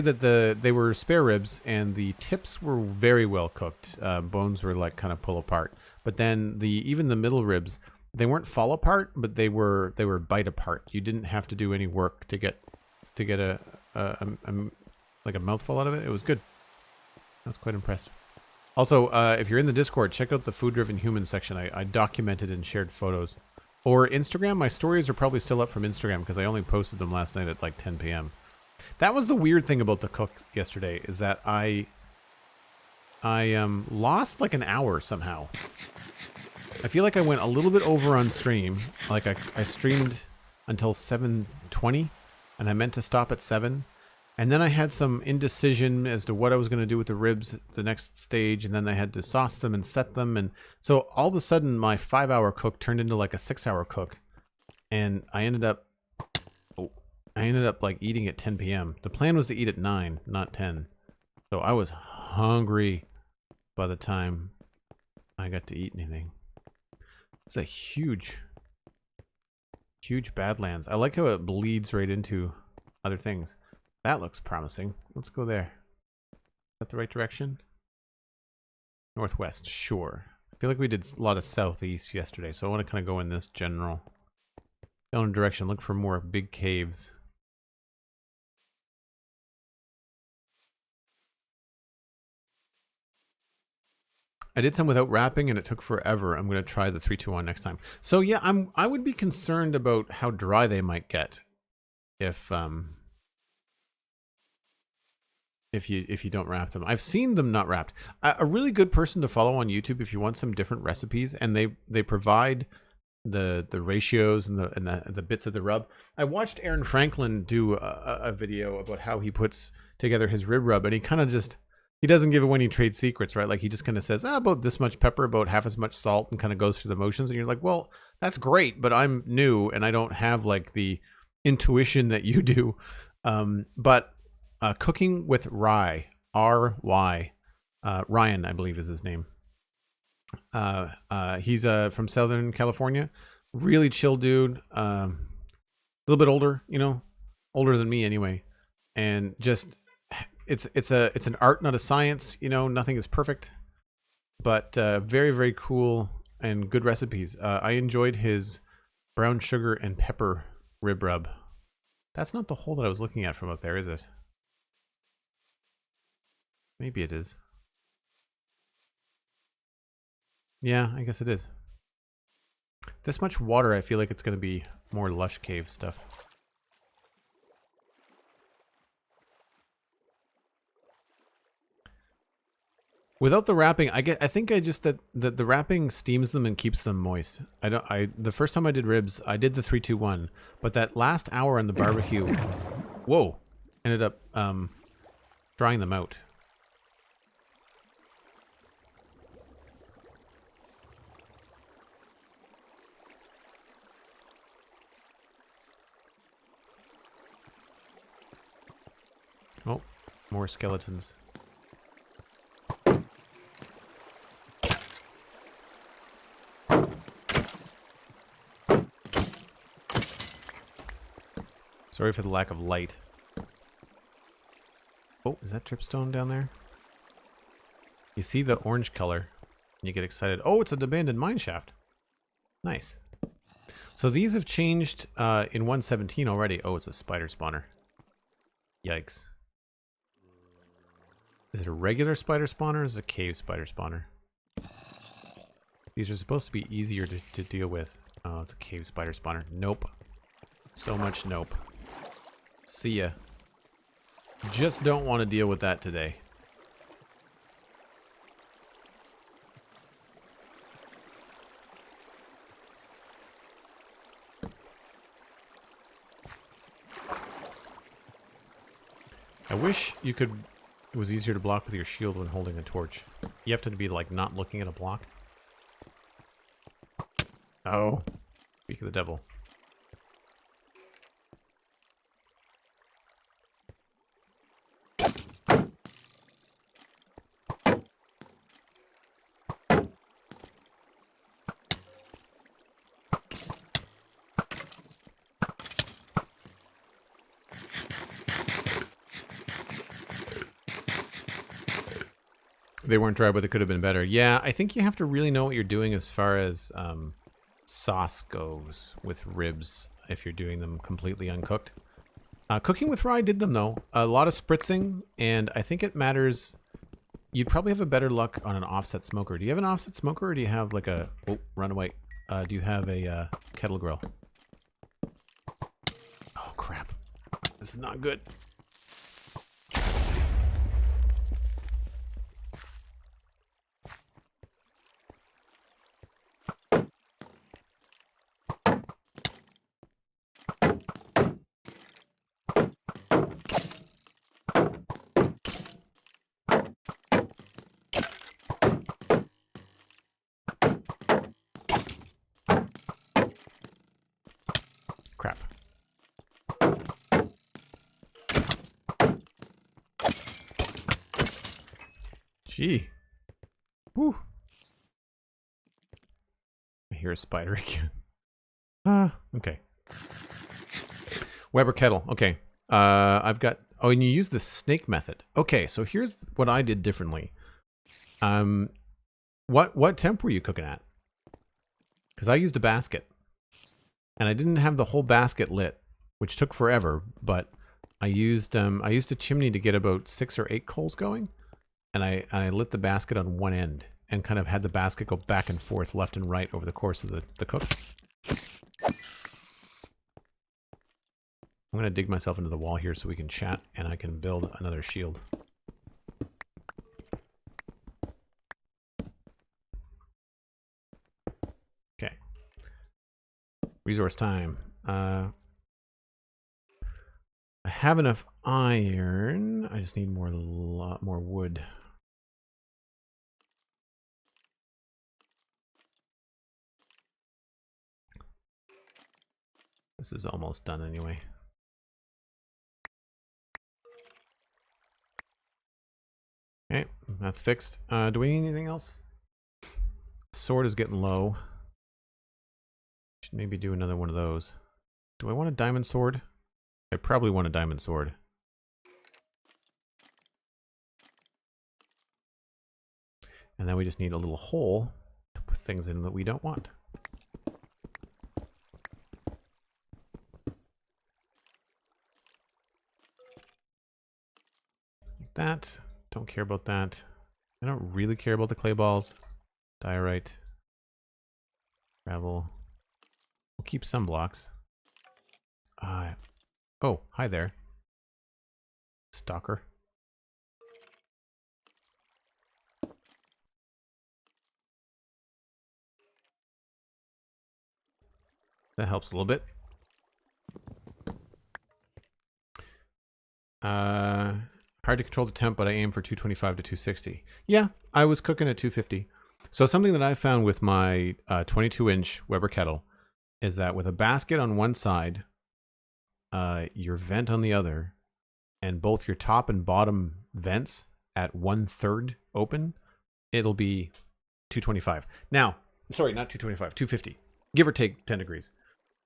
Speaker 1: that they were spare ribs, and the tips were very well cooked. Bones were like kind of pull apart, but then even the middle ribs, they weren't fall apart, but they were bite apart. You didn't have to do any work to get like a mouthful out of it. It was good. I was quite impressed. Also, if you're in the Discord, check out the Food Driven Human section. I documented and shared photos. Or Instagram. My stories are probably still up from Instagram because I only posted them last night at like 10 p.m. That was the weird thing about the cook yesterday, is that I lost like an hour somehow. I feel like I went a little bit over on stream. Like I streamed until 7:20, and I meant to stop at 7. And then I had some indecision as to what I was going to do with the ribs the next stage, and then I had to sauce them and set them. And so all of a sudden, my 5-hour cook turned into like a 6-hour cook. And I ended up like eating at 10 p.m. The plan was to eat at 9, not 10. So I was hungry by the time I got to eat anything. It's a huge badlands. I like how it bleeds right into other things. That looks promising. Let's go there. Is that the right direction? Northwest, sure. I feel like we did a lot of southeast yesterday, so I want to kind of go in this general direction. Look for more big caves. I did some without wrapping, and it took forever. I'm going to try the 3-2-1 next time. So yeah, I would be concerned about how dry they might get if you don't wrap them. I've seen them not wrapped. A really good person to follow on YouTube if you want some different recipes, and they provide the ratios and the bits of the rub. I watched Aaron Franklin do a video about how he puts together his rib rub, and he kind of just. He doesn't give away any trade secrets, right? Like he just kind of says, about this much pepper, about half as much salt, and kind of goes through the motions. And you're like, well, that's great, but I'm new and I don't have like the intuition that you do. But cooking with rye, R-Y, Ryan, I believe is his name. He's from Southern California. Really chill dude. A little bit older, you know, older than me anyway. And just it's an art, not a science. You know, nothing is perfect, but very very cool and good recipes. I enjoyed his brown sugar and pepper rib rub. That's not the hole that I was looking at from up there, is it? Maybe it is. Yeah, I guess it is. This much water, I feel like it's going to be more Lush cave stuff. Without the wrapping, I think I just that the wrapping steams them and keeps them moist. The first time I did ribs, I did the 3-2-1, but that last hour on the barbecue, whoa, ended up drying them out. Oh, more skeletons. Sorry for the lack of light. Oh, is that dripstone down there? You see the orange color, and you get excited. Oh, it's an abandoned mine shaft. Nice. So these have changed in 1.17 already. Oh, it's a spider spawner. Yikes. Is it a regular spider spawner or is it a cave spider spawner? These are supposed to be easier to deal with. Oh, it's a cave spider spawner. Nope. So much nope. See ya. Just don't want to deal with that today. I wish you could... It was easier to block with your shield when holding a torch. You have to be, like, not looking at a block. Oh. Speak of the devil. They weren't dry, but they could have been better. Yeah, I think you have to really know what you're doing as far as sauce goes with ribs if you're doing them completely uncooked. Cooking with rye did them, though. A lot of spritzing, and I think it matters. You'd probably have a better luck on an offset smoker. Do you have an offset smoker, or do you have like a... Oh, run away. Do you have a kettle grill? Oh, crap. This is not good. Crap. Gee. Whew. I hear a spider again. Okay. Weber kettle. Okay. I've got... Oh, and you use the snake method. Okay, so here's what I did differently. What temp were you cooking at? Because I used a basket. And I didn't have the whole basket lit, which took forever, but I used a chimney to get about 6 or 8 coals going, and I lit the basket on one end and kind of had the basket go back and forth left and right over the course of the cook. I'm gonna dig myself into the wall here so we can chat and I can build another shield. Okay. Resource time. I have enough iron. I just need more wood. This is almost done anyway. Okay, that's fixed. Do we need anything else? Sword is getting low. Should maybe do another one of those. Do I want a diamond sword? I probably want a diamond sword. And then we just need a little hole to put things in that we don't want. Like that. Don't care about that. I don't really care about the clay balls. Diorite. Gravel. We'll keep some blocks. Oh, hi there. Stalker. That helps a little bit. Hard to control the temp, but I aim for 225 to 260. Yeah, I was cooking at 250. So something that I found with my 22-inch Weber kettle is that with a basket on one side, your vent on the other, and both your top and bottom vents at 1/3 open, it'll be 225. Now, sorry, not 225, 250, give or take 10 degrees.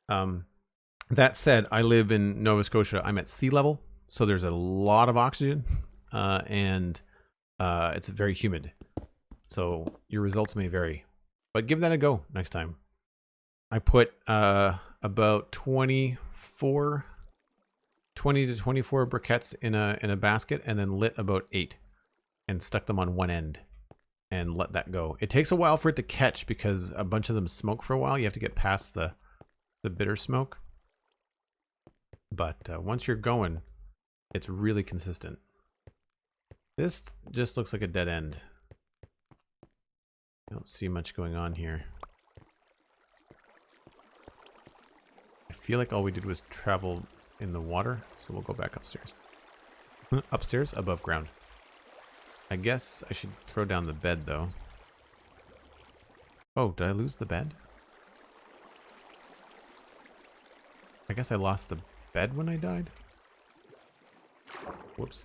Speaker 1: That said, I live in Nova Scotia. I'm at sea level, so there's a lot of oxygen, and it's very humid. So your results may vary, but give that a go next time. I put about 20 to 24 briquettes in a basket, and then lit about 8 and stuck them on one end and let that go. It takes a while for it to catch because a bunch of them smoke for a while. You have to get past the bitter smoke. But once you're going, it's really consistent. This just looks like a dead end. I don't see much going on here. I feel like all we did was travel in the water, so we'll go back upstairs. Upstairs, above ground. I guess I should throw down the bed, though. Oh, did I lose the bed? I guess I lost the bed when I died. Whoops.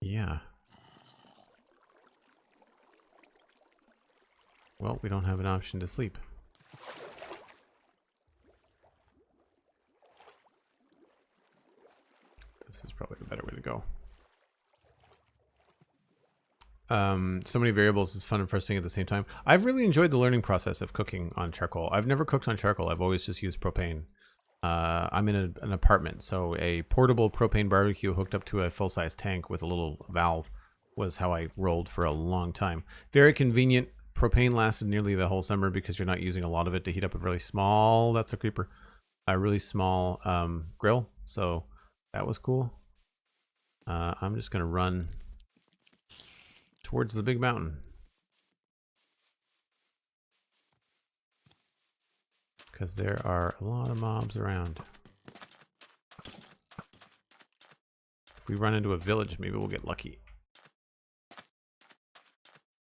Speaker 1: Yeah. Well, we don't have an option to sleep. This is probably the better way to go. So many variables is fun and frustrating at the same time. I've really enjoyed the learning process of cooking on charcoal. I've never cooked on charcoal. I've always just used propane. I'm in an apartment, so a portable propane barbecue hooked up to a full-size tank with a little valve was how I rolled for a long time. Very convenient. Propane lasted nearly the whole summer because you're not using a lot of it to heat up a really small, that's a creeper, a really small grill. So that was cool. I'm just going to run towards the big mountain. Because there are a lot of mobs around. If we run into a village, maybe we'll get lucky.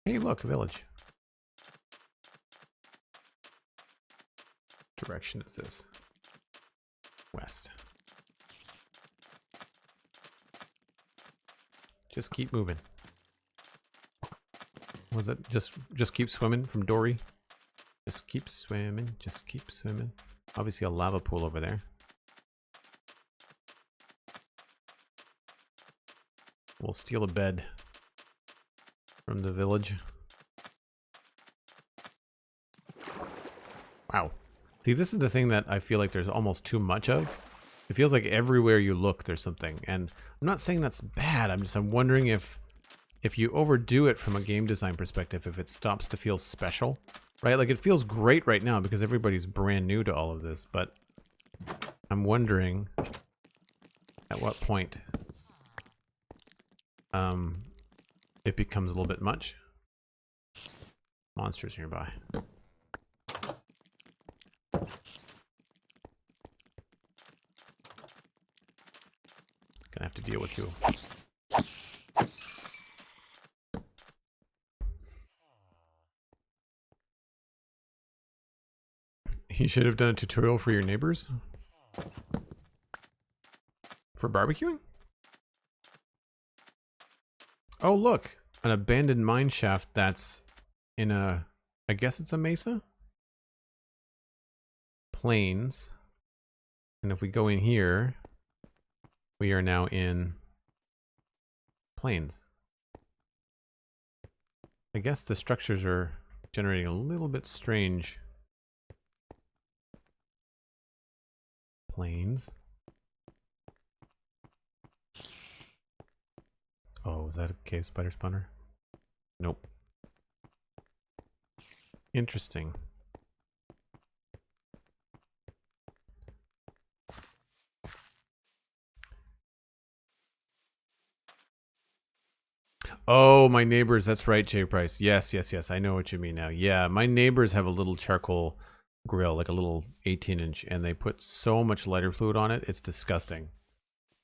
Speaker 1: Hey, look, a village. Direction is this? West. Just keep moving. Was it just keep swimming from Dory? Just keep swimming, just keep swimming. Obviously a lava pool over there. We'll steal a bed from the village. Wow. See, this is the thing that I feel like there's almost too much of. It feels like everywhere you look there's something. And I'm not saying that's bad. I'm wondering if you overdo it from a game design perspective, if it stops to feel special. Right? Like, it feels great right now because everybody's brand new to all of this, but I'm wondering at what point it becomes a little bit much. Monsters nearby. Gonna have to deal with you. You should have done a tutorial for your neighbors? For barbecuing? Oh, look, an abandoned mine shaft that's in a, I guess it's a mesa? Plains. And if we go in here, we are now in plains. I guess the structures are generating a little bit strange. Plains. Oh, is that a cave spider spawner? Nope. Interesting. Oh, my neighbors. That's right, Jay Price. Yes, yes, yes. I know what you mean now. Yeah, my neighbors have a little charcoal grill, like a little 18-inch, and they put so much lighter fluid on it. It's disgusting.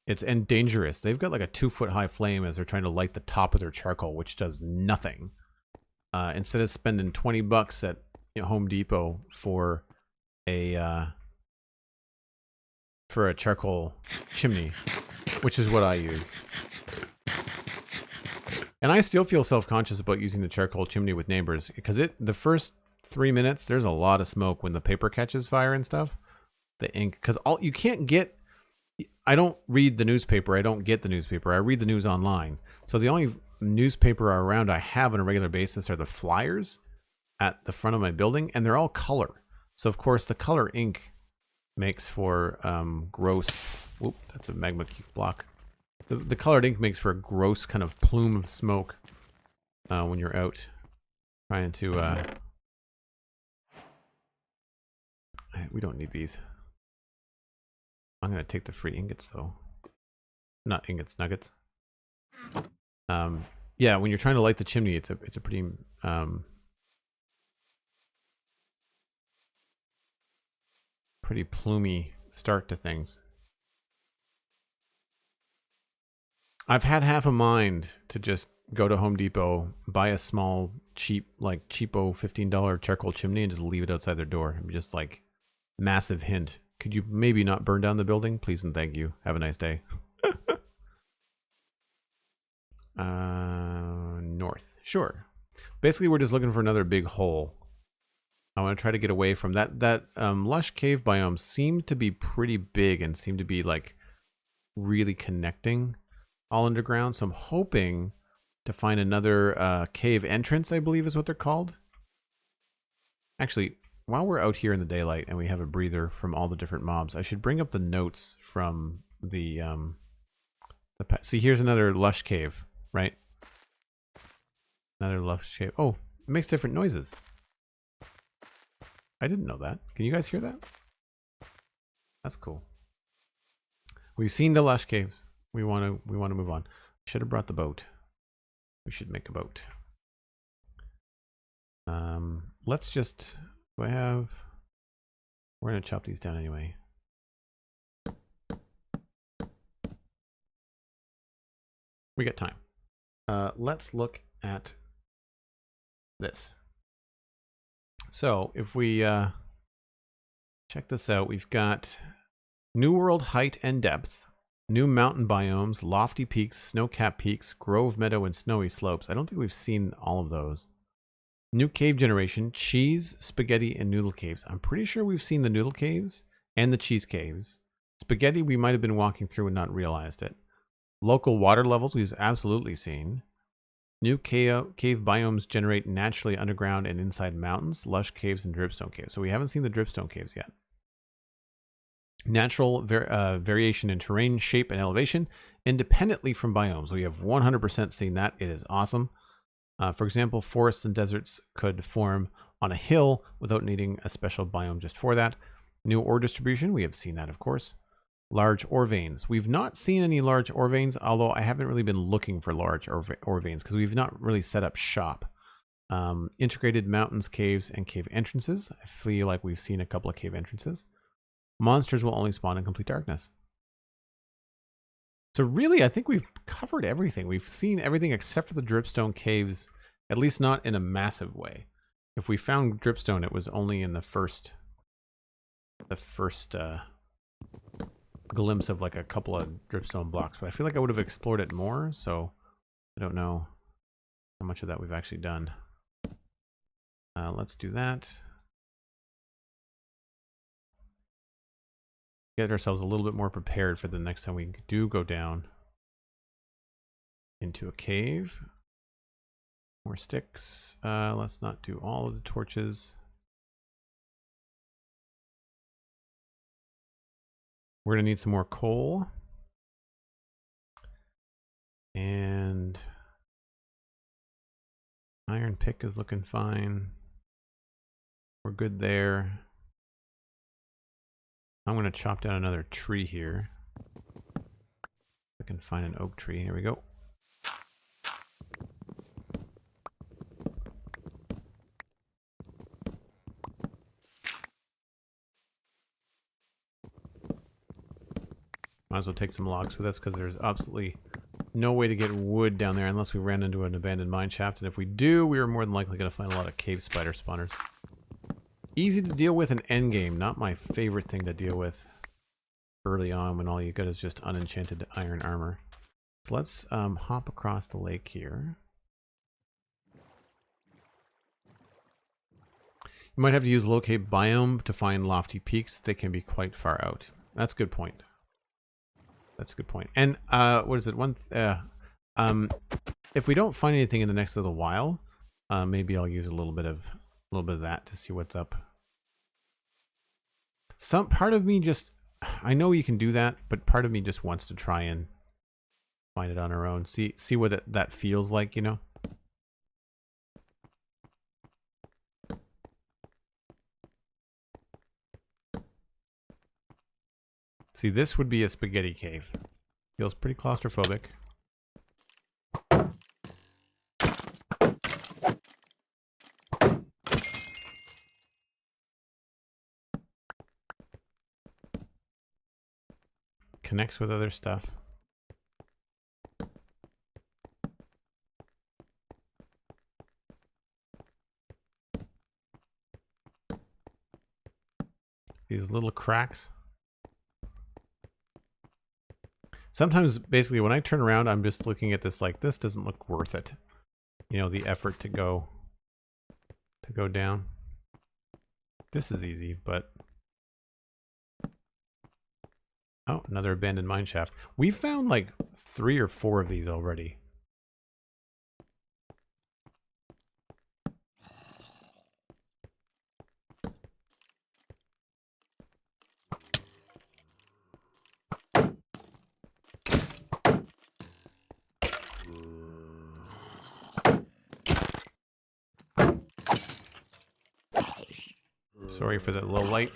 Speaker 1: It's and dangerous. They've got like a 2-foot high flame as they're trying to light the top of their charcoal, which does nothing. Instead of spending $20 at Home Depot for a charcoal chimney, which is what I use. And I still feel self-conscious about using the charcoal chimney with neighbors because the first 3 minutes there's a lot of smoke when the paper catches fire and stuff. The ink, because you can't get. I don't read the newspaper. I don't get the newspaper. I read the news online. So the only newspaper around I have on a regular basis are the flyers at the front of my building, and they're all color. So of course the color ink makes for gross. Whoop, that's a magma cube block. The colored ink makes for a gross kind of plume of smoke when you're out trying to. We don't need these. I'm gonna take the free ingots though. Not ingots, nuggets. Yeah, when you're trying to light the chimney, it's a pretty pretty plumy start to things. I've had half a mind to just go to Home Depot, buy a small, cheap, like cheapo $15 charcoal chimney and just leave it outside their door. I'm just like, massive hint. Could you maybe not burn down the building? Please and thank you. Have a nice day. North. Sure. Basically, we're just looking for another big hole. I want to try to get away from that. Lush cave biome seemed to be pretty big and seemed to be like really connecting all underground. So I'm hoping to find another cave entrance, I believe is what they're called. Actually, while we're out here in the daylight and we have a breather from all the different mobs, I should bring up the notes from the see, here's another Lush cave, right? Another Lush cave. Oh, it makes different noises. I didn't know that. Can you guys hear that? That's cool. We've seen the Lush caves. We want to move on. Should have brought the boat. We should make a boat. Let's just. Do I have? We're gonna chop these down anyway. We got time. Let's look at this. So if we check this out, we've got New World height and depth, new mountain biomes, lofty peaks, snow-capped peaks, grove, meadow, and snowy slopes. I don't think we've seen all of those. New cave generation, cheese, spaghetti, and noodle caves. I'm pretty sure we've seen the noodle caves and the cheese caves. Spaghetti, we might have been walking through and not realized it. Local water levels, we've absolutely seen. New cave biomes generate naturally underground and inside mountains, lush caves, and dripstone caves. So we haven't seen the dripstone caves yet. Natural variation in terrain, shape, and elevation independently from biomes. We have 100% seen that. It is awesome. For example, forests and deserts could form on a hill without needing a special biome just for that. New ore distribution, we have seen that, of course. Large ore veins. We've not seen any large ore veins, although I haven't really been looking for large ore veins because we've not really set up shop. Integrated mountains, caves, and cave entrances. I feel like we've seen a couple of cave entrances. Monsters will only spawn in complete darkness. So really, I think we've covered everything. We've seen everything except for the dripstone caves, at least not in a massive way. If we found dripstone, it was only in the first glimpse of like a couple of dripstone blocks, but I feel like I would have explored it more. So I don't know how much of that we've actually done. Let's do that. Get ourselves a little bit more prepared for the next time we do go down into a cave. More sticks. Let's not do all of the torches. We're gonna need some more coal. And iron pick is looking fine. We're good there. I'm gonna chop down another tree here. I can find an oak tree. Here we go. Might as well take some logs with us because there's absolutely no way to get wood down there unless we ran into an abandoned mine shaft. And if we do, we are more than likely going to find a lot of cave spider spawners. Easy to deal with in endgame. Not my favorite thing to deal with early on when all you got is just unenchanted iron armor. So let's hop across the lake here. You might have to use locatebiome to find lofty peaks. They can be quite far out. That's a good point. That's a good point. And what is it? If we don't find anything in the next little while, maybe I'll use a little bit of that to see what's up. Some part of me just, I know you can do that, but part of me just wants to try and find it on our own. See what that feels like, you know? See, this would be a spaghetti cave. Feels pretty claustrophobic. Connects with other stuff. These little cracks. Sometimes, basically, when I turn around, I'm just looking at this like, this doesn't look worth it. You know, the effort to go down. This is easy, but... Oh, another abandoned mine shaft. We found like 3 or 4 of these already. Sorry for that low light.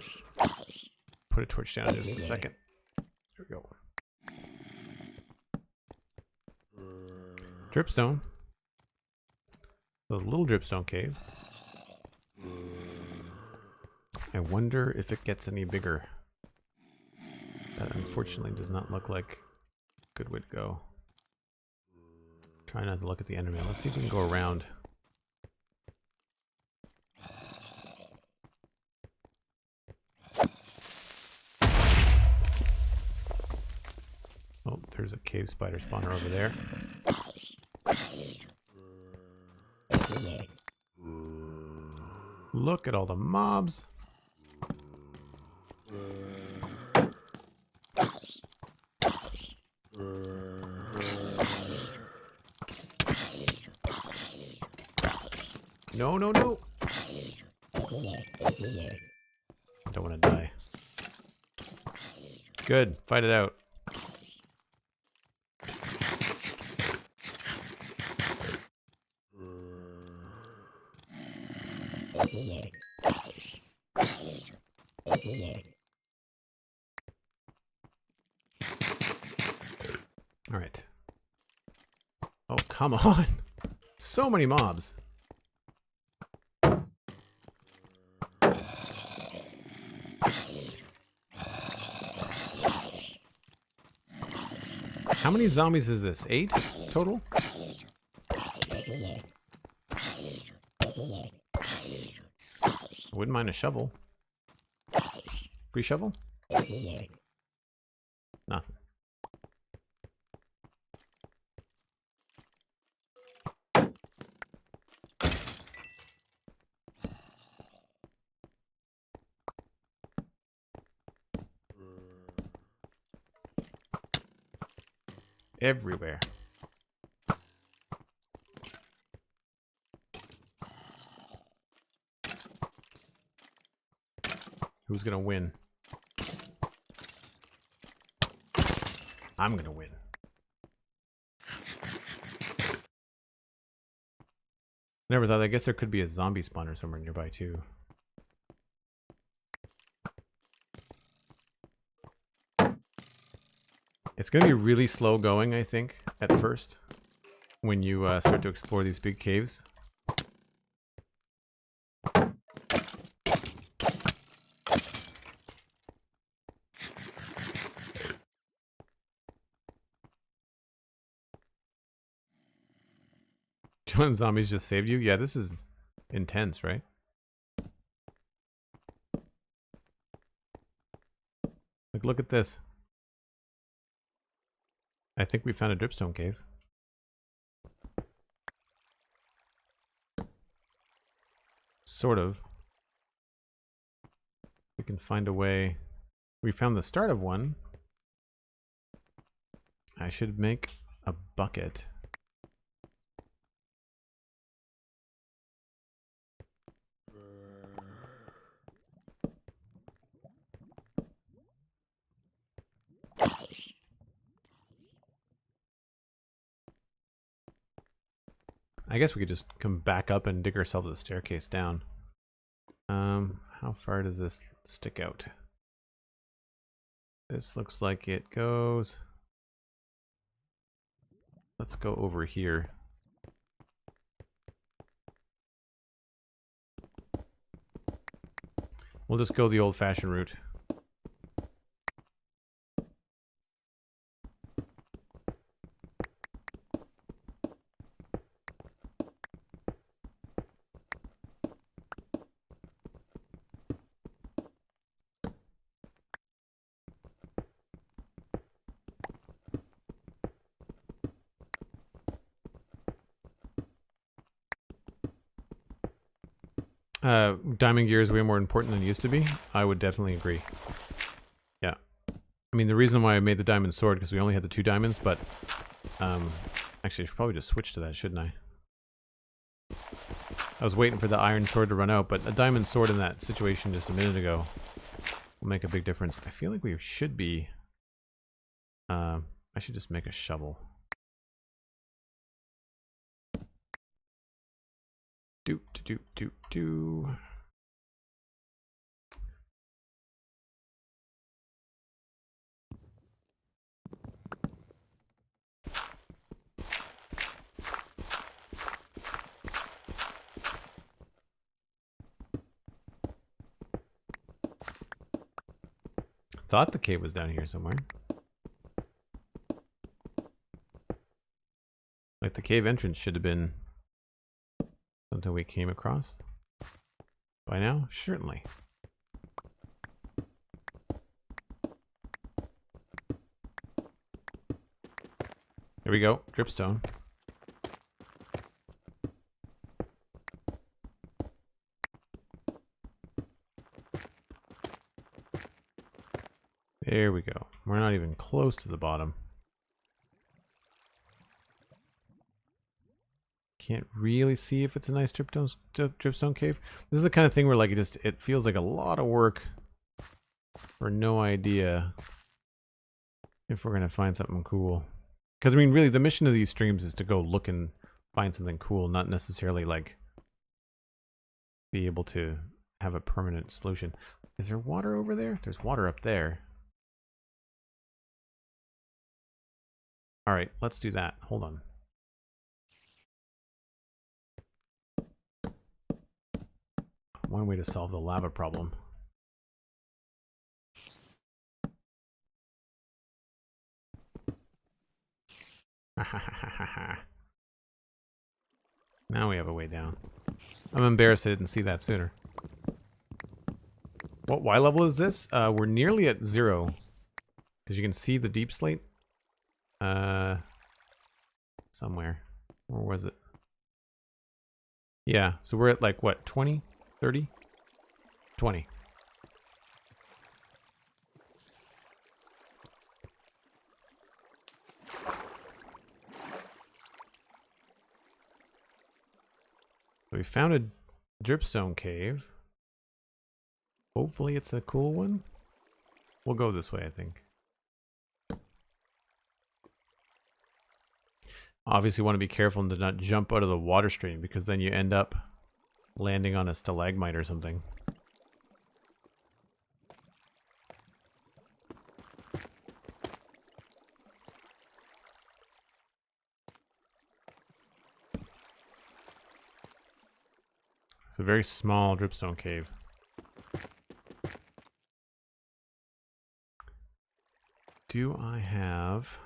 Speaker 1: Put a torch down in just a second. There we go. Dripstone. The little dripstone cave. I wonder if it gets any bigger. That unfortunately does not look like a good way to go. Try not to look at the enderman. Let's see if we can go around. Oh, there's a cave spider spawner over there. Look at all the mobs. No, no, no. I don't want to die. Good. Fight it out. All right. Oh, come on. So many mobs. How many zombies is this? 8 total? I wouldn't mind a shovel. Free shovel? Nothing. everywhere. Who's gonna win? I'm gonna win. Never thought. I guess there could be a zombie spawner somewhere nearby too. It's gonna be really slow going, I think, at first, when you start to explore these big caves. John zombies just saved you? Yeah, this is intense, right? Like, look at this. I think we found a dripstone cave. Sort of. We can find a way. We found the start of one. I should make a bucket. I guess we could just come back up and dig ourselves a staircase down. How far does this stick out? This looks like it goes... Let's go over here. We'll just go the old-fashioned route. Diamond gear is way more important than it used to be. I would definitely agree. Yeah. I mean, the reason why I made the diamond sword, because we only had the 2 diamonds, but... actually, I should probably just switch to that, shouldn't I? I was waiting for the iron sword to run out, but a diamond sword in that situation just a minute ago will make a big difference. I feel like we should be... I should just make a shovel. Do. Thought the cave was down here somewhere. Like the cave entrance should have been something we came across by now? Certainly. Here we go, dripstone. There we go. We're not even close to the bottom. Can't really see if it's a nice dripstone cave. This is the kind of thing where like it feels like a lot of work for no idea if we're gonna find something cool. Because I mean, really, the mission of these streams is to go look and find something cool, not necessarily like be able to have a permanent solution. Is there water over there? There's water up there. All right, let's do that. Hold on. One way to solve the lava problem. Now we have a way down. I'm embarrassed I didn't see that sooner. What Y level is this? We're nearly at 0. Because you can see the deep slate. Somewhere. Where was it? Yeah, so we're at like what, 20? 30? 20. we found a dripstone cave. Hopefully it's a cool one. We'll go this way, I think. Obviously want to be careful to not jump out of the water stream, because then you end up landing on a stalagmite or something. It's a very small dripstone cave. Do I have...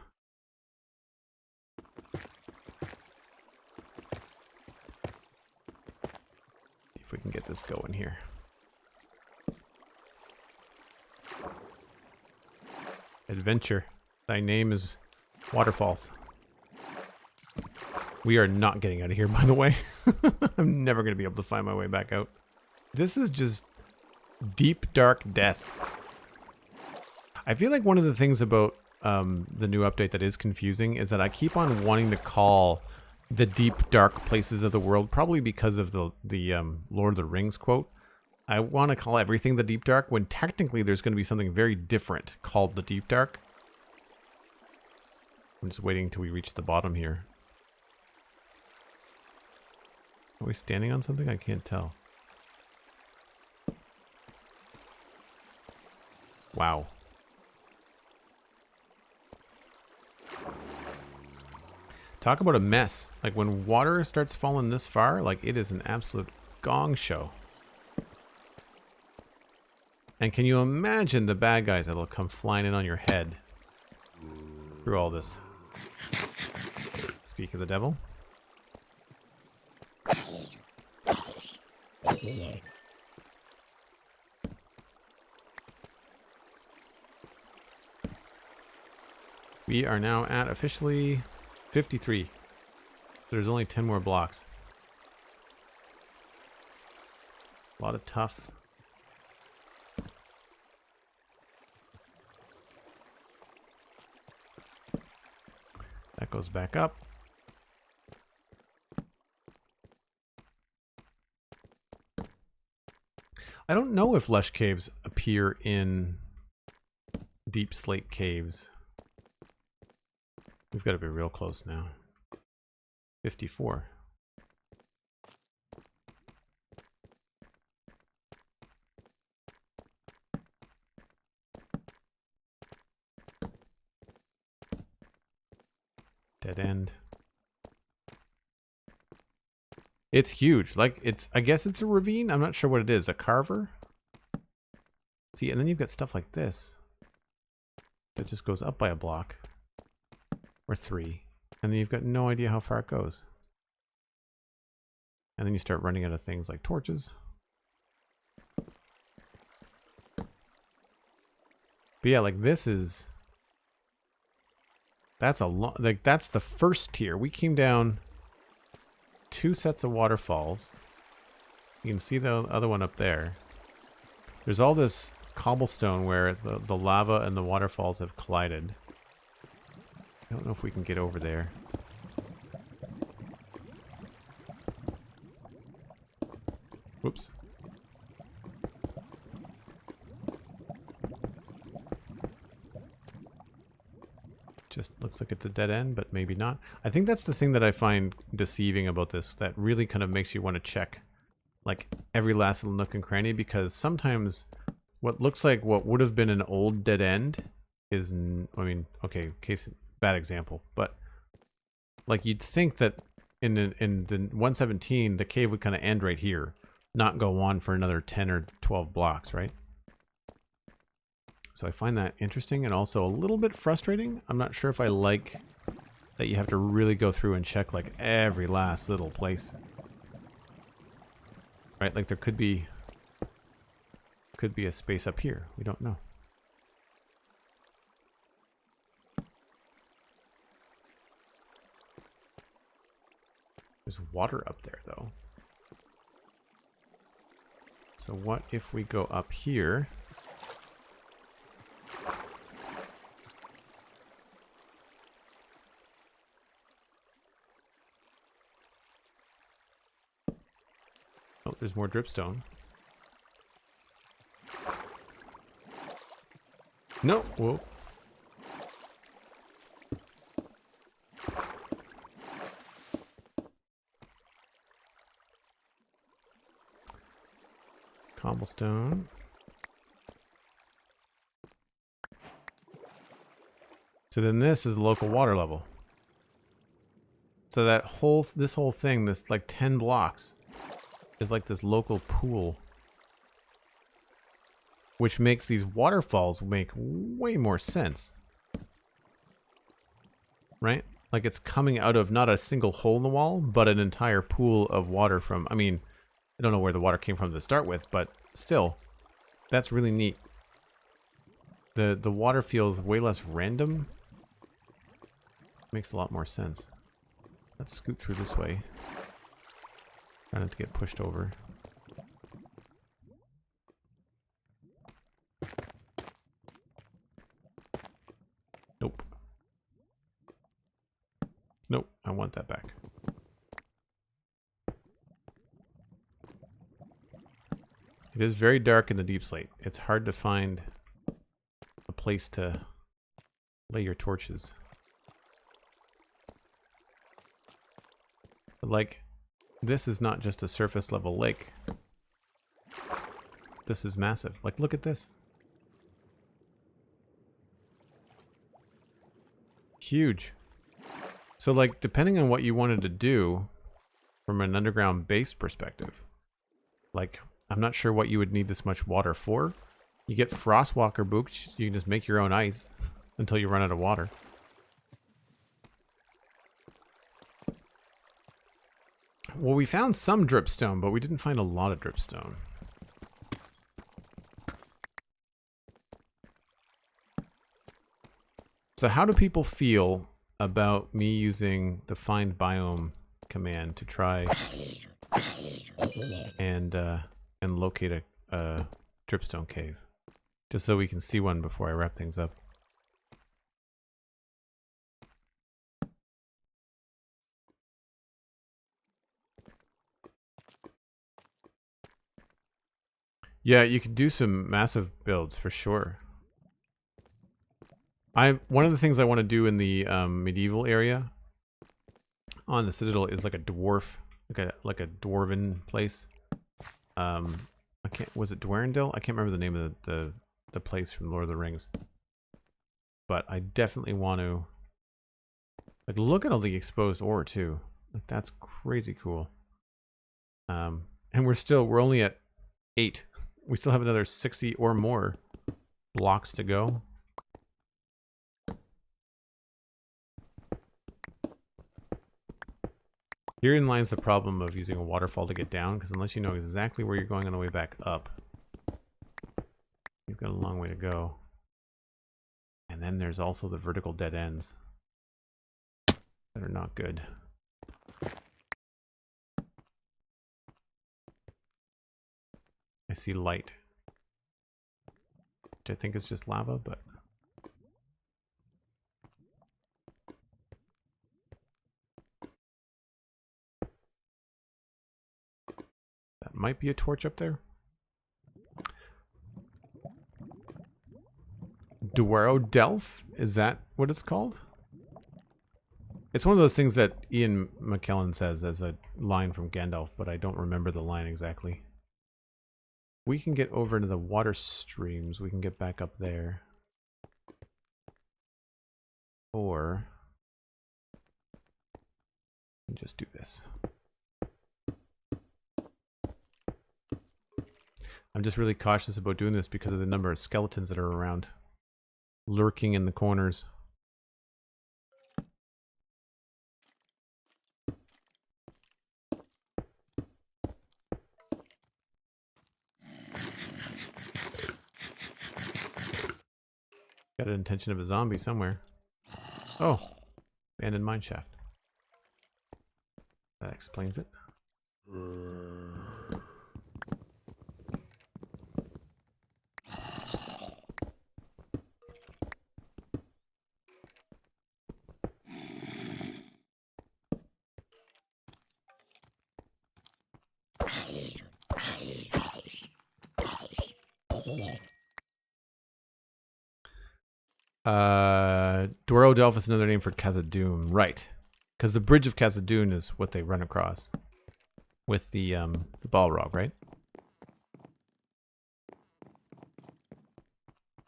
Speaker 1: if we can get this going here. Adventure. Thy name is Waterfalls. We are not getting out of here, by the way. I'm never going to be able to find my way back out. This is just deep, dark death. I feel like one of the things about the new update that is confusing is that I keep on wanting to call the deep, dark places of the world, probably because of the Lord of the Rings quote. I want to call everything the deep, dark, when technically there's going to be something very different called the deep, dark. I'm just waiting until we reach the bottom here. Are we standing on something? I can't tell. Wow. Talk about a mess. Like when water starts falling this far, like it is an absolute gong show. And can you imagine the bad guys that'll come flying in on your head through all this? Speak of the devil. We are now at officially 53. There's only 10 more blocks. A lot of tough. That goes back up. I don't know if lush caves appear in deep slate caves. We've got to be real close now. 54. Dead end. It's huge. Like, it's, I guess it's a ravine. I'm not sure what it is. A carver? See, and then you've got stuff like this that just goes up by a block. Or 3. And then you've got no idea how far it goes. And then you start running out of things like torches. But yeah, like this is... That's a lot. Like that's the first tier. We came down 2 sets of waterfalls. You can see the other one up there. There's all this cobblestone where the lava and the waterfalls have collided. I don't know if we can get over there. Whoops. Just looks like it's a dead end, but maybe not. I think that's the thing that I find deceiving about this, that really kind of makes you want to check like every last little nook and cranny, because sometimes what looks like what would have been an old dead end is, I mean, okay, bad example, but like you'd think that in the 117 the cave would kind of end right here, not go on for another 10 or 12 blocks, right? So I find that interesting and also a little bit frustrating. I'm not sure if I like that you have to really go through and check like every last little place, right? Like there could be a space up here, we don't know. There's water up there, though. So what if we go up here? There's more dripstone. No. Whoa. Cobblestone. So then this is local water level. So this whole thing, this like 10 blocks, is like this local pool, which makes these waterfalls make way more sense, right? Like it's coming out of not a single hole in the wall, but an entire pool of water from, I mean, I don't know where the water came from to start with, but still, that's really neat. The water feels way less random. Makes a lot more sense. Let's scoot through this way. Try not to get pushed over. Nope. Nope, I want that back. It is very dark in the deep slate. It's hard to find a place to lay your torches. But like, this is not just a surface level lake. This is massive. Like, look at this. Huge. So like, depending on what you wanted to do from an underground base perspective, like, I'm not sure what you would need this much water for. You get Frostwalker boots, you can just make your own ice until you run out of water. Well, we found some dripstone, but we didn't find a lot of dripstone. So how do people feel about me using the find biome command to try and locate a dripstone cave? Just so we can see one before I wrap things up. Yeah, you could do some massive builds for sure. One of the things I want to do in the medieval area on the Citadel is like a dwarf, like a dwarven place. Was it Dwarendale? I can't remember the name of the place from Lord of the Rings. But I definitely want to, like, look at all the exposed ore too. Like, that's crazy cool. And we're only at 8. We still have another 60 or more blocks to go. Herein lies the problem of using a waterfall to get down, because unless you know exactly where you're going on the way back up, you've got a long way to go. And then there's also the vertical dead ends that are not good. I see light, which I think is just lava, but that might be a torch up there. Duero Delph? Is that what it's called? It's one of those things that Ian McKellen says as a line from Gandalf, but I don't remember the line exactly. We can get over into the water streams. We can get back up there. Or we can just do this. I'm just really cautious about doing this because of the number of skeletons that are around, lurking in the corners. Got an intention of a zombie somewhere. Oh, abandoned mine shaft. That explains it. Delph is another name for Khazad-dûm, right? Because the bridge of Khazad-dûm is what they run across with the Balrog, right?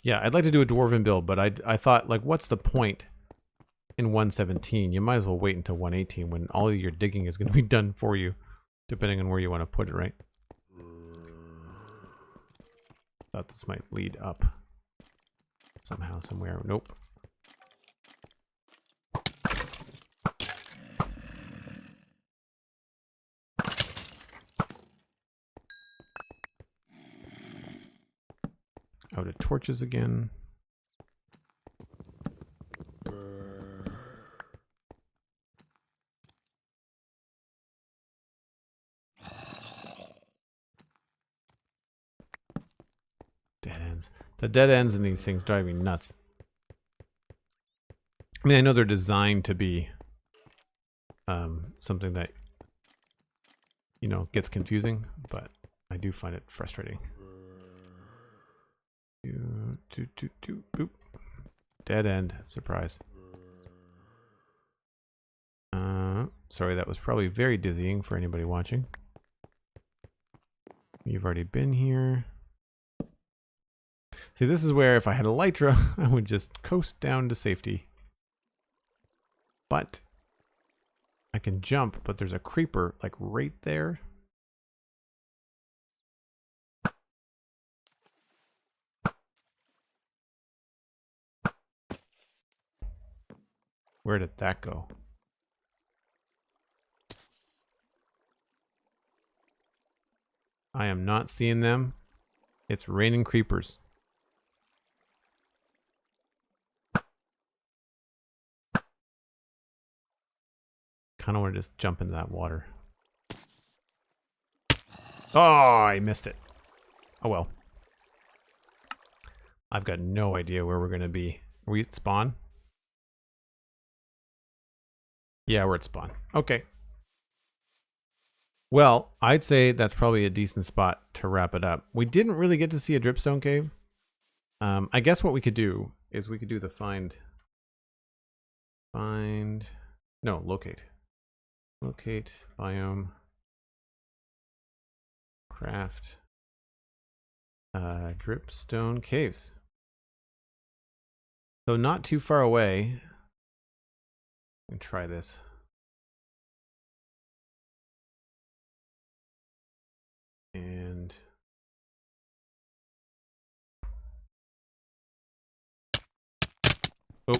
Speaker 1: Yeah, I'd like to do a dwarven build, but I thought, like, what's the point in 117? You might as well wait until 118 when all of your digging is going to be done for you, depending on where you want to put it, right? Thought this might lead up somehow, somewhere. Nope. Out of torches again. Dead ends. The dead ends in these things drive me nuts. I mean, I know they're designed to be something that, you know, gets confusing, but I do find it frustrating. Boop. Dead end. Surprise. Sorry, that was probably very dizzying for anybody watching. You've already been here. See, this is where if I had Elytra, I would just coast down to safety. But I can jump, but there's a creeper like right there. Where did that go? I am not seeing them. It's raining creepers. Kind of want to just jump into that water. Oh, I missed it. Oh well. I've got no idea where we're going to be. Are we at spawn? Yeah, we're at spawn. Okay. Well, I'd say that's probably a decent spot to wrap it up. We didn't really get to see a dripstone cave. I guess what we could do is we could do the locate biome, craft, dripstone caves. So not too far away. Let me try this. And oh,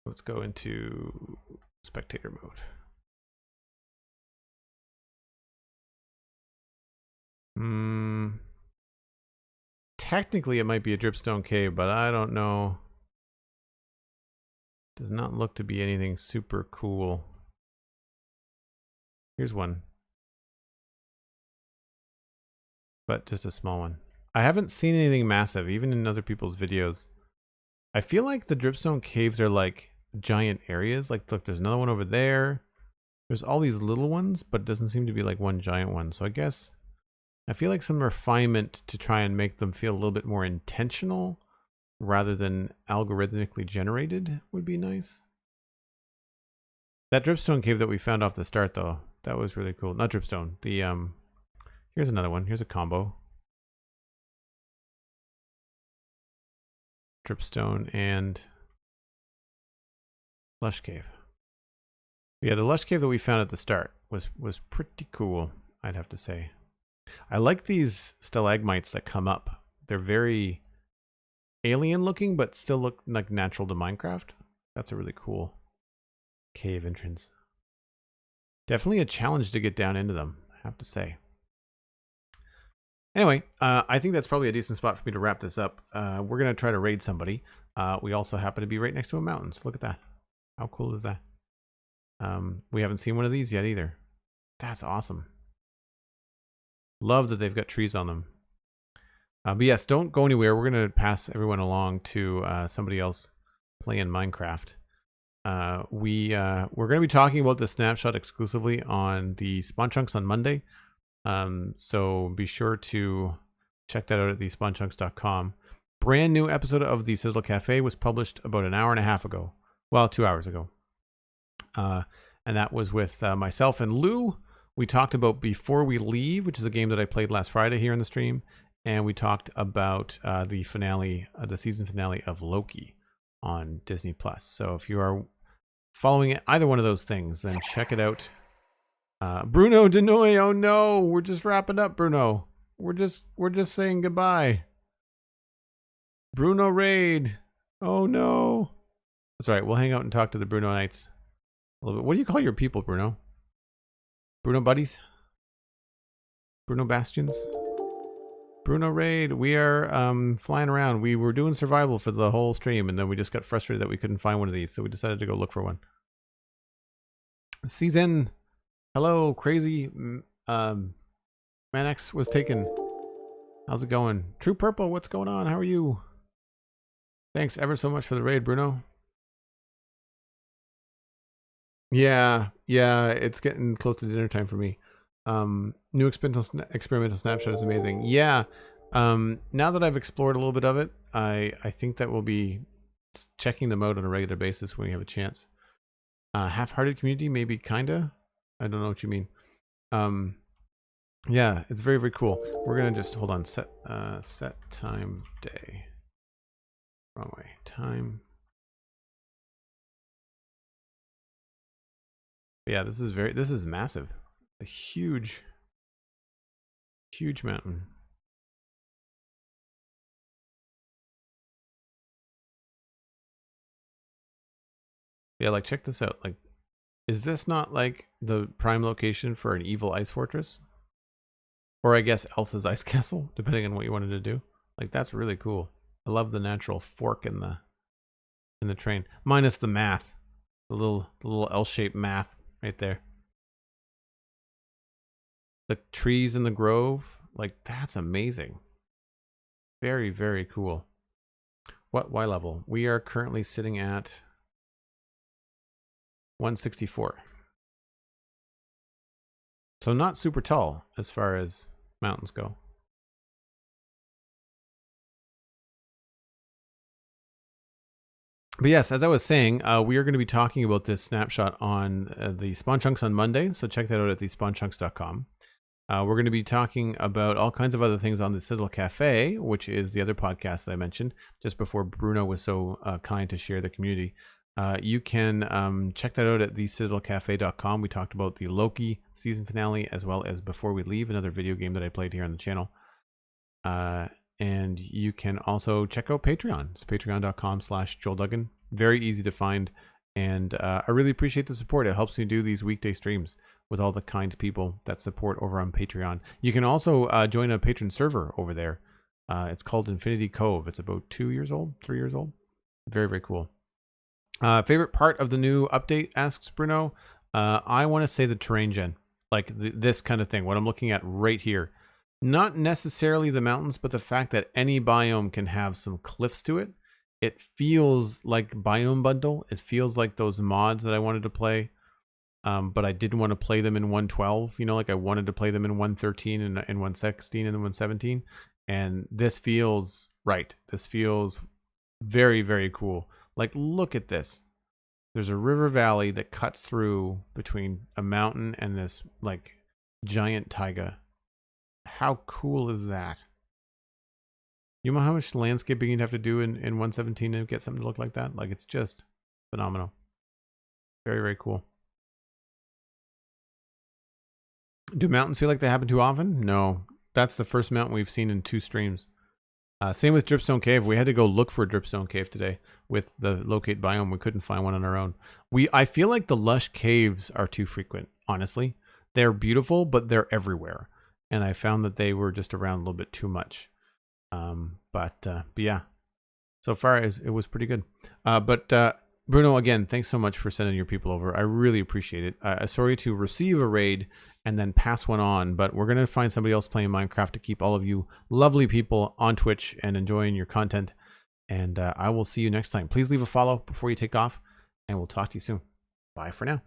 Speaker 1: let's go into spectator mode. Technically it might be a dripstone cave, but I don't know. Does not look to be anything super cool. Here's one. But just a small one. I haven't seen anything massive, even in other people's videos. I feel like the dripstone caves are like giant areas. Like, look, there's another one over there. There's all these little ones, but it doesn't seem to be like one giant one. So I guess I feel like some refinement to try and make them feel a little bit more intentional rather than algorithmically generated would be nice. That dripstone cave that we found off the start, though, that was really cool. Not dripstone. The here's another one. Here's a combo. Dripstone and Lush cave. Yeah, the Lush cave that we found at the start was pretty cool, I'd have to say. I like these stalagmites that come up. They're very alien looking, but still look like natural to Minecraft. That's a really cool cave entrance. Definitely a challenge to get down into them, I have to say. Anyway, I think that's probably a decent spot for me to wrap this up. We're going to try to raid somebody. We also happen to be right next to a mountain, so look at that. How cool is that? We haven't seen one of these yet either. That's awesome. Love that they've got trees on them. But yes, don't go anywhere. We're going to pass everyone along to somebody else playing Minecraft. We're going to be talking about the Snapshot exclusively on the Spawn Chunks on Monday. So be sure to check that out at thespawnchunks.com. Brand new episode of the Citadel Cafe was published about an hour and a half ago. Well, 2 hours ago. And that was with myself and Lou. We talked about Before We Leave, which is a game that I played last Friday here in the stream. And we talked about the finale, the season finale of Loki on Disney+. So if you are following either one of those things, then check it out. Bruno Denoy, oh no, we're just wrapping up, Bruno. We're just saying goodbye. Bruno Raid. Oh no. That's all right. We'll hang out and talk to the Bruno Knights a little bit. What do you call your people, Bruno? Bruno Buddies? Bruno Bastions? Bruno Raid. We are flying around. We were doing survival for the whole stream, and then we just got frustrated that we couldn't find one of these, so we decided to go look for one. Season. Hello, crazy. Manex was taken. How's it going? True Purple, what's going on? How are you? Thanks ever so much for the raid, Bruno. Yeah, it's getting close to dinner time for me. New experimental snapshot is amazing. Yeah, now that I've explored a little bit of it, I think that we'll be checking them out on a regular basis when we have a chance. Half-hearted community, maybe, kinda. I don't know what you mean. Yeah, it's very, very cool. We're gonna just hold on. Set time day. Wrong way. Time. But yeah, this is massive. A huge mountain. Yeah, like check this out. Like, is this not like the prime location for an evil ice fortress? Or I guess Elsa's ice castle, depending on what you wanted to do. Like, that's really cool. I love the natural fork in the train. Minus the math. The little L-shaped math right there. The trees in the grove. Like, that's amazing. Very, very cool. What Y level? We are currently sitting at 164. So not super tall as far as mountains go. But yes, as I was saying, we are going to be talking about this snapshot on the Spawn Chunks on Monday. So check that out at thespawnchunks.com. We're going to be talking about all kinds of other things on the Citadel Cafe, which is the other podcast that I mentioned just before Bruno was so kind to share the community. You can check that out at thecitadelcafe.com. We talked about the Loki season finale as well as Before We Leave, another video game that I played here on the channel. And you can also check out Patreon. It's patreon.com/JoelDuggan. Very easy to find. And I really appreciate the support. It helps me do these weekday streams with all the kind people that support over on Patreon. You can also join a patron server over there. It's called Infinity Cove. It's about 2 years old, 3 years old. Very, very cool. Favorite part of the new update, asks Bruno. I want to say the terrain gen, like this kind of thing, what I'm looking at right here. Not necessarily the mountains, but the fact that any biome can have some cliffs to it. It feels like Biome Bundle. It feels like those mods that I wanted to play, but I didn't want to play them in 112. You know, like I wanted to play them in 113 and 116 and 117. And this feels right. This feels very, very cool. Like, look at this. There's a river valley that cuts through between a mountain and this, like, giant taiga. How cool is that? You know how much landscaping you'd have to do in 117 to get something to look like that? Like, it's just phenomenal. Very, very cool. Do mountains feel like they happen too often? No. That's the first mountain we've seen in 2 streams. Same with Dripstone Cave. We had to go look for a Dripstone Cave today with the locate biome. We couldn't find one on our own. I feel like the Lush caves are too frequent, honestly. They're beautiful, but they're everywhere. And I found that they were just around a little bit too much. But yeah, so far it was pretty good. But Bruno, again, thanks so much for sending your people over. I really appreciate it. Sorry to receive a raid and then pass one on, but we're going to find somebody else playing Minecraft to keep all of you lovely people on Twitch and enjoying your content. And I will see you next time. Please leave a follow before you take off, and we'll talk to you soon. Bye for now.